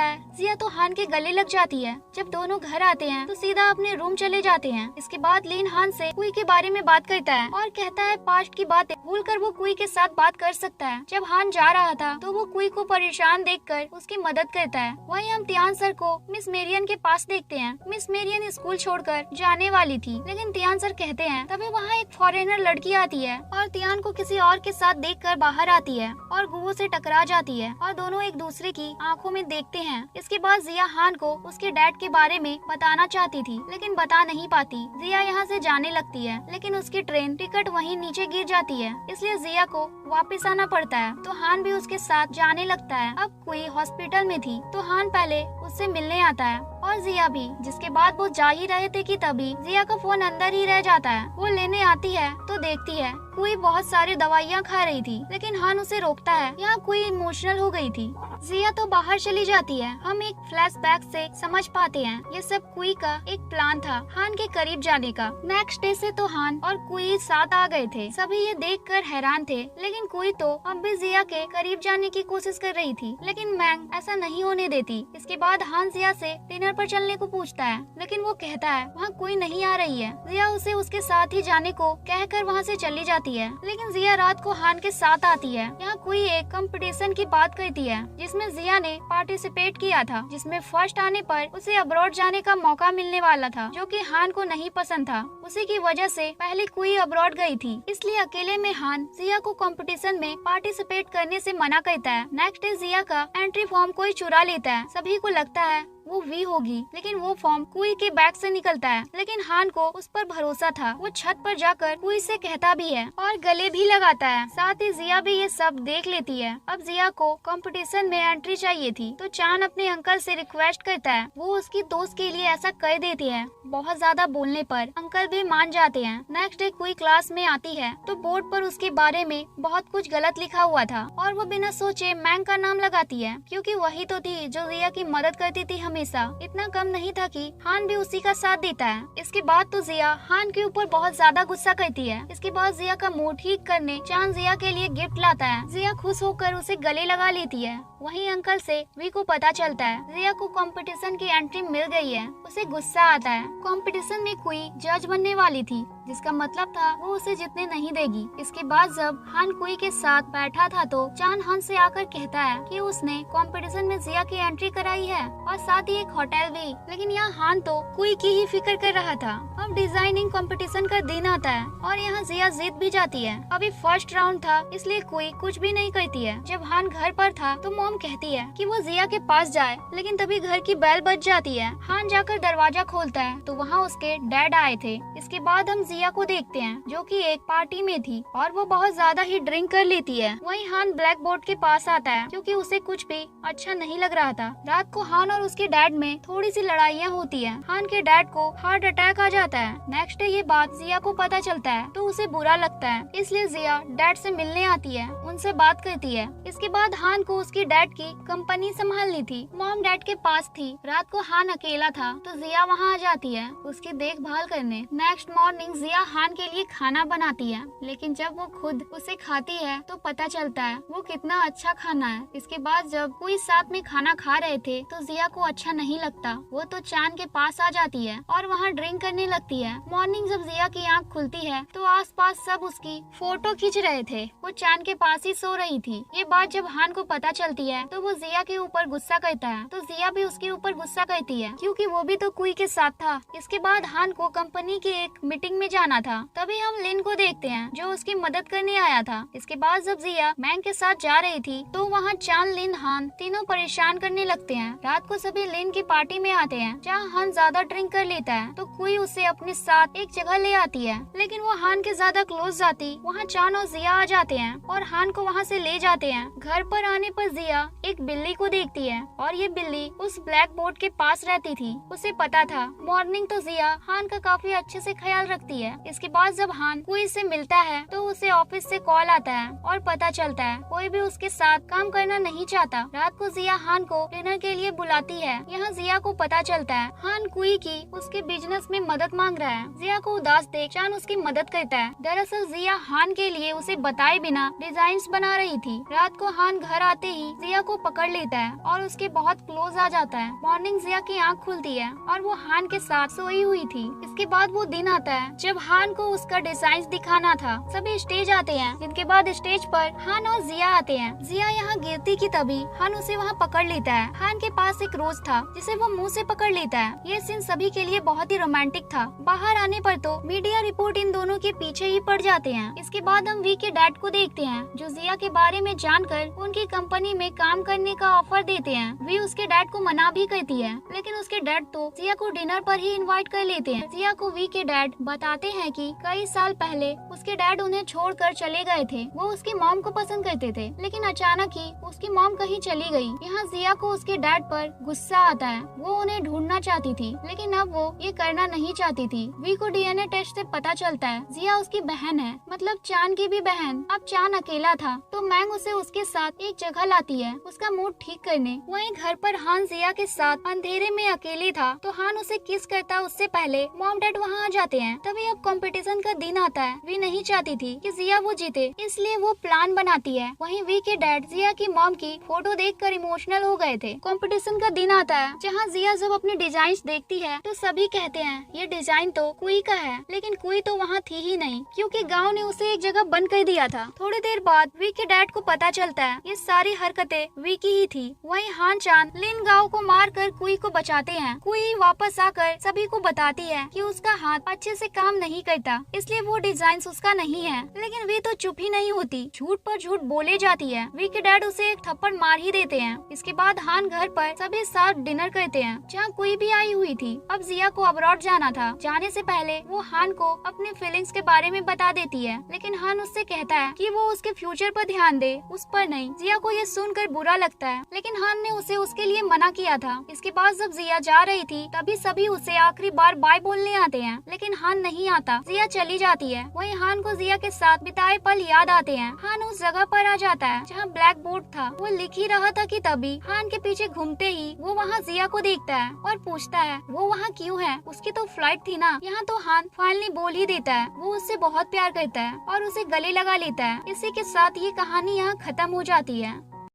है जिया तो हान के गले लग जाती है। जब दोनों घर आते हैं तो सीधा अपने रूम चले जाते हैं। इसके बाद लीन हान से कुई के बारे में बात करता है और कहता है पास्ट की बातें भूलकर वो कुई के साथ बात कर सकता है। जब हान जा रहा था तो वो कुई को परेशान देखकर उसकी मदद करता है। वहीं हम तियान सर को मिस मेरियन के पास देखते हैं। मिस मेरियन स्कूल छोड़कर जाने वाली थी, लेकिन तियान सर कहते हैं। तभी वहाँ एक फॉरेनर लड़की आती है और तियान को किसी और के साथ देखकर बाहर आती है और गुवो से टकरा जाती है और दोनों एक दूसरे की आंखों में देखते हैं। इसके बाद जिया हान को उसके डैड के बारे में बताना चाहती थी, लेकिन बता नहीं पाती। जिया यहाँ से जाने लगती है, लेकिन उसकी ट्रेन टिकट वहीं नीचे गिर जाती है, इसलिए जिया को वापस आना पड़ता है। तो हान भी उसके साथ जाने लगता है। अब कोई हॉस्पिटल में थी तो हान पहले उससे मिलने आता है और जिया भी, जिसके बाद वो जा ही रहे थे कि तभी जिया का फोन अंदर ही रह जाता है। वो लेने आती है तो देखती है कोई बहुत सारी दवाइयाँ खा रही थी, लेकिन हान उसे रोकता है। यहाँ कोई इमोशनल हो गई थी। जिया तो बाहर चली जाती है। हम एक फ्लैशबैक से समझ पाते हैं ये सब कुई का एक प्लान था हान के करीब जाने का। नेक्स्ट डे से तो हान और कुई साथ आ गए थे। सभी ये देखकर हैरान थे, लेकिन कुई तो अब भी जिया के करीब जाने की कोशिश कर रही थी, लेकिन मैंग ऐसा नहीं होने देती। इसके बाद हान जिया से डिनर पर चलने को पूछता है, लेकिन वो कहता है वहाँ कोई नहीं आ रही है। जिया उसे उसके साथ ही जाने को कहकर वहाँ से चली जाती है, लेकिन जिया रात को हान के साथ आती है। यहाँ कोई एक कंपटीशन की बात करती है जिसमें जिया ने पार्टिसिपेट किया था, जिसमें फर्स्ट आने पर उसे अब्रॉड जाने का मौका मिलने वाला था, जो कि हान को नहीं पसंद था। उसी की वजह से पहले कोई अब्रॉड गई थी, इसलिए अकेले में हान जिया को कंपटीशन में पार्टिसिपेट करने से मना करता है। नेक्स्ट डे जिया का एंट्री फॉर्म कोई चुरा लेता है। सभी को लगता है वो वी होगी, लेकिन वो फॉर्म कुई के बैग से निकलता है। लेकिन हान को उस पर भरोसा था। वो छत पर जाकर कुई से कहता भी है और गले भी लगाता है। साथ ही जिया भी ये सब देख लेती है। अब जिया को कंपटीशन में एंट्री चाहिए थी, तो चांद अपने अंकल से रिक्वेस्ट करता है। वो उसकी दोस्त के लिए ऐसा कर देती है। बहुत ज्यादा बोलने पर अंकल भी मान जाते हैं। नेक्स्ट डे कोई क्लास में आती है तो बोर्ड पर उसके बारे में बहुत कुछ गलत लिखा हुआ था और वो बिना सोचे मैंग का नाम लगाती है, क्योंकि वही तो थी जो जिया की मदद करती थी हमेशा। इतना कम नहीं था कि हान भी उसी का साथ देता है। इसके बाद तो जिया हान के ऊपर बहुत ज्यादा गुस्सा करती है। इसके बाद जिया का मूड ठीक करने चांद जिया के लिए गिफ्ट लाता है। जिया खुश होकर उसे गले लगा लेती है। वहीं अंकल से वी को पता चलता है जिया को कंपटीशन की एंट्री मिल गई है। उसे गुस्सा आता है। कंपटीशन में कोई जज बनने वाली थी, जिसका मतलब था वो उसे जीतने नहीं देगी। इसके बाद जब हान कुई के साथ बैठा था तो चान हान से आकर कहता है कि उसने कंपटीशन में जिया की एंट्री कराई है और साथ ही एक होटल भी। लेकिन यहाँ हान तो कुई की ही फिक्र कर रहा था। अब डिजाइनिंग कंपटीशन का दिन आता है और यहाँ जिया जीत भी जाती है। अभी फर्स्ट राउंड था इसलिए कोई कुछ भी नहीं करती है। जब हान घर पर था तो मॉम कहती है कि वो जिया के पास जाए, लेकिन तभी घर की बेल बज जाती है। हान जाकर दरवाजा खोलता है तो वहाँ उसके डैड आए थे। इसके बाद हम जिया को देखते हैं जो कि एक पार्टी में थी और वो बहुत ज्यादा ही ड्रिंक कर लेती है। वहीं हान ब्लैक बोर्ड के पास आता है क्योंकि उसे कुछ भी अच्छा नहीं लग रहा था। रात को हान और उसके डैड में थोड़ी सी लड़ाइयाँ होती है। हान के डैड को हार्ट अटैक आ जाता है। नेक्स्ट डे ये बात जिया को पता चलता है तो उसे बुरा लगता है, इसलिए जिया डैड से मिलने आती है, उनसे बात करती है। इसके बाद हान को उसकी डैड की कंपनी संभालनी थी। मॉम डैड के पास थी। रात को हान अकेला था तो जिया वहाँ आ जाती है उसकी देखभाल करने। नेक्स्ट मॉर्निंग जिया हान के लिए खाना बनाती है, लेकिन जब वो खुद उसे खाती है तो पता चलता है वो कितना अच्छा खाना है। इसके बाद जब कोई साथ में खाना खा रहे थे तो जिया को अच्छा नहीं लगता। वो तो चांद के पास आ जाती है और वहाँ ड्रिंक करने लगती है। मॉर्निंग जब जिया की आँख खुलती है तो आसपास सब उसकी फोटो खींच रहे थे। वो चांद के पास ही सो रही थी। ये बात जब हान को पता चलती है तो वो जिया के ऊपर गुस्सा करता है, तो जिया भी उसके ऊपर गुस्सा करती है क्योंकि वो भी तो कुई के साथ था। इसके बाद हान को कंपनी की एक मीटिंग में जाना था। तभी हम लिन को देखते हैं जो उसकी मदद करने आया था। इसके बाद जब जिया मैंग के साथ जा रही थी तो वहाँ चांद, लिन, हान तीनों परेशान करने लगते हैं। रात को सभी लिन की पार्टी में आते हैं जहाँ हान ज्यादा ड्रिंक कर लेता है तो कुई उसे अपने साथ एक जगह ले आती है, लेकिन वो हान के ज्यादा क्लोज जाती। वहाँ चांद और जिया आ जाते हैं और हान को वहाँ से ले जाते हैं। घर पर आने पर जिया एक बिल्ली को देखती है और ये बिल्ली उस ब्लैक बोर्ड के पास रहती थी। उसे पता था मॉर्निंग तो जिया हान का काफी अच्छे से ख्याल रखती है। इसके बाद जब हान कुई से मिलता है तो उसे ऑफिस से कॉल आता है और पता चलता है कोई भी उसके साथ काम करना नहीं चाहता। रात को जिया हान को डिनर के लिए बुलाती है। यहाँ जिया को पता चलता है हान कुई की उसके बिजनेस में मदद मांग रहा है। जिया को उदास देख चांद उसकी मदद करता है। दरअसल जिया हान के लिए उसे बताए बिना डिजाइन्स बना रही थी। रात को हान घर आते ही जिया को पकड़ लेता है और उसके बहुत क्लोज आ जाता है। मॉर्निंग जिया की आँख खुलती है और वो हान के साथ सोई हुई थी। इसके बाद वो दिन आता है जब हान को उसका डिजाइन दिखाना था। सभी स्टेज आते हैं, जिनके बाद स्टेज पर हान और जिया आते हैं। जिया यहाँ गिरती की तभी हान उसे वहाँ पकड़ लेता है। हान के पास एक रोज था जिसे वो मुंह से पकड़ लेता है। ये सीन सभी के लिए बहुत ही रोमांटिक था। बाहर आने पर तो मीडिया रिपोर्ट इन दोनों के पीछे ही पड़ जाते हैं। इसके बाद हम वी के डैड को देखते हैं जो जिया के बारे में जानकर उनकी कंपनी में काम करने का ऑफर देते हैं। वी उसके डैड को मना भी करती है, लेकिन उसके डैड तो जिया को डिनर पर ही इनवाइट कर लेते हैं। जिया को वी के डैड बताते हैं कि कई साल पहले उसके डैड उन्हें छोड़कर चले गए थे। वो उसकी मॉम को पसंद करते थे, लेकिन अचानक ही उसकी मॉम कहीं चली गई। यहाँ जिया को उसके डैड पर गुस्सा आता है। वो उन्हें ढूंढना चाहती थी, लेकिन अब वो ये करना नहीं चाहती थी। वी को डीएनए टेस्ट से पता चलता है जिया उसकी बहन है, मतलब चांद की भी बहन। अब चांद अकेला था तो मैंग उसे उसके साथ एक जगह लाती है उसका मूड ठीक करने। वहीं घर पर हान जिया के साथ अंधेरे में अकेले था तो हान उसे किस करता उससे पहले मॉम डैड वहाँ आ जाते हैं। तभी अब कंपटीशन का दिन आता है। वी नहीं चाहती थी कि जिया वो जीते, इसलिए वो प्लान बनाती है। वहीं वी के डैड जिया की मॉम की फोटो देखकर इमोशनल हो गए थे। कंपटीशन का दिन आता है जहाँ जिया जब अपने डिजाइन देखती है तो सभी कहते हैं ये डिजाइन तो कुई का है, लेकिन कुई तो वहाँ थी ही नहीं क्योंकि गांव ने उसे एक जगह बंद कर दिया था। थोड़ी देर बाद वी के डैड को पता चलता है ये सारी हरकतें वी की ही थी। वहीं हान चांद लिन गांव को मार कर कुई को बचाते हैं। कुई वापस आकर सभी को बताती है कि उसका हाथ अच्छे से काम नहीं करता, इसलिए वो डिजाइन उसका नहीं है। लेकिन वी तो चुप ही नहीं होती, झूठ पर झूठ बोले जाती है। वी के डैड उसे एक थप्पड़ मार ही देते हैं। इसके बाद हान घर पर सभी साथ डिनर करते हैं जहाँ कोई भी आई हुई थी। अब जिया को अब्रॉड जाना था। जाने से पहले वो हान को अपने फीलिंग्स के बारे में बता देती है, लेकिन हान उससे कहता है कि वो उसके फ्यूचर पर ध्यान दे, उस पर नहीं। जिया को ये सुनकर बुरा लगता है, लेकिन हान ने उसे उसके लिए मना किया था। इसके बाद जब जिया जा रही थी तभी सभी उसे आखिरी बार बाय बोलने आते हैं, लेकिन हान नहीं आता। जिया चली जाती है। वहीं हान को जिया के साथ बिताए पल याद आते हैं। हान उस जगह पर आ जाता है जहाँ ब्लैक बोर्ड था। वो लिख ही रहा था कि तभी हान के पीछे घूमते ही वो वहाँ जिया को देखता है और पूछता है वो वहाँ क्यों है, उसकी तो फ्लाइट थी ना। यहाँ तो हान फाइनली बोल ही देता है वो उससे बहुत प्यार करता है और उसे गले लगा लेता है। इसी के साथ ये कहानी यहाँ खत्म हो जाती है।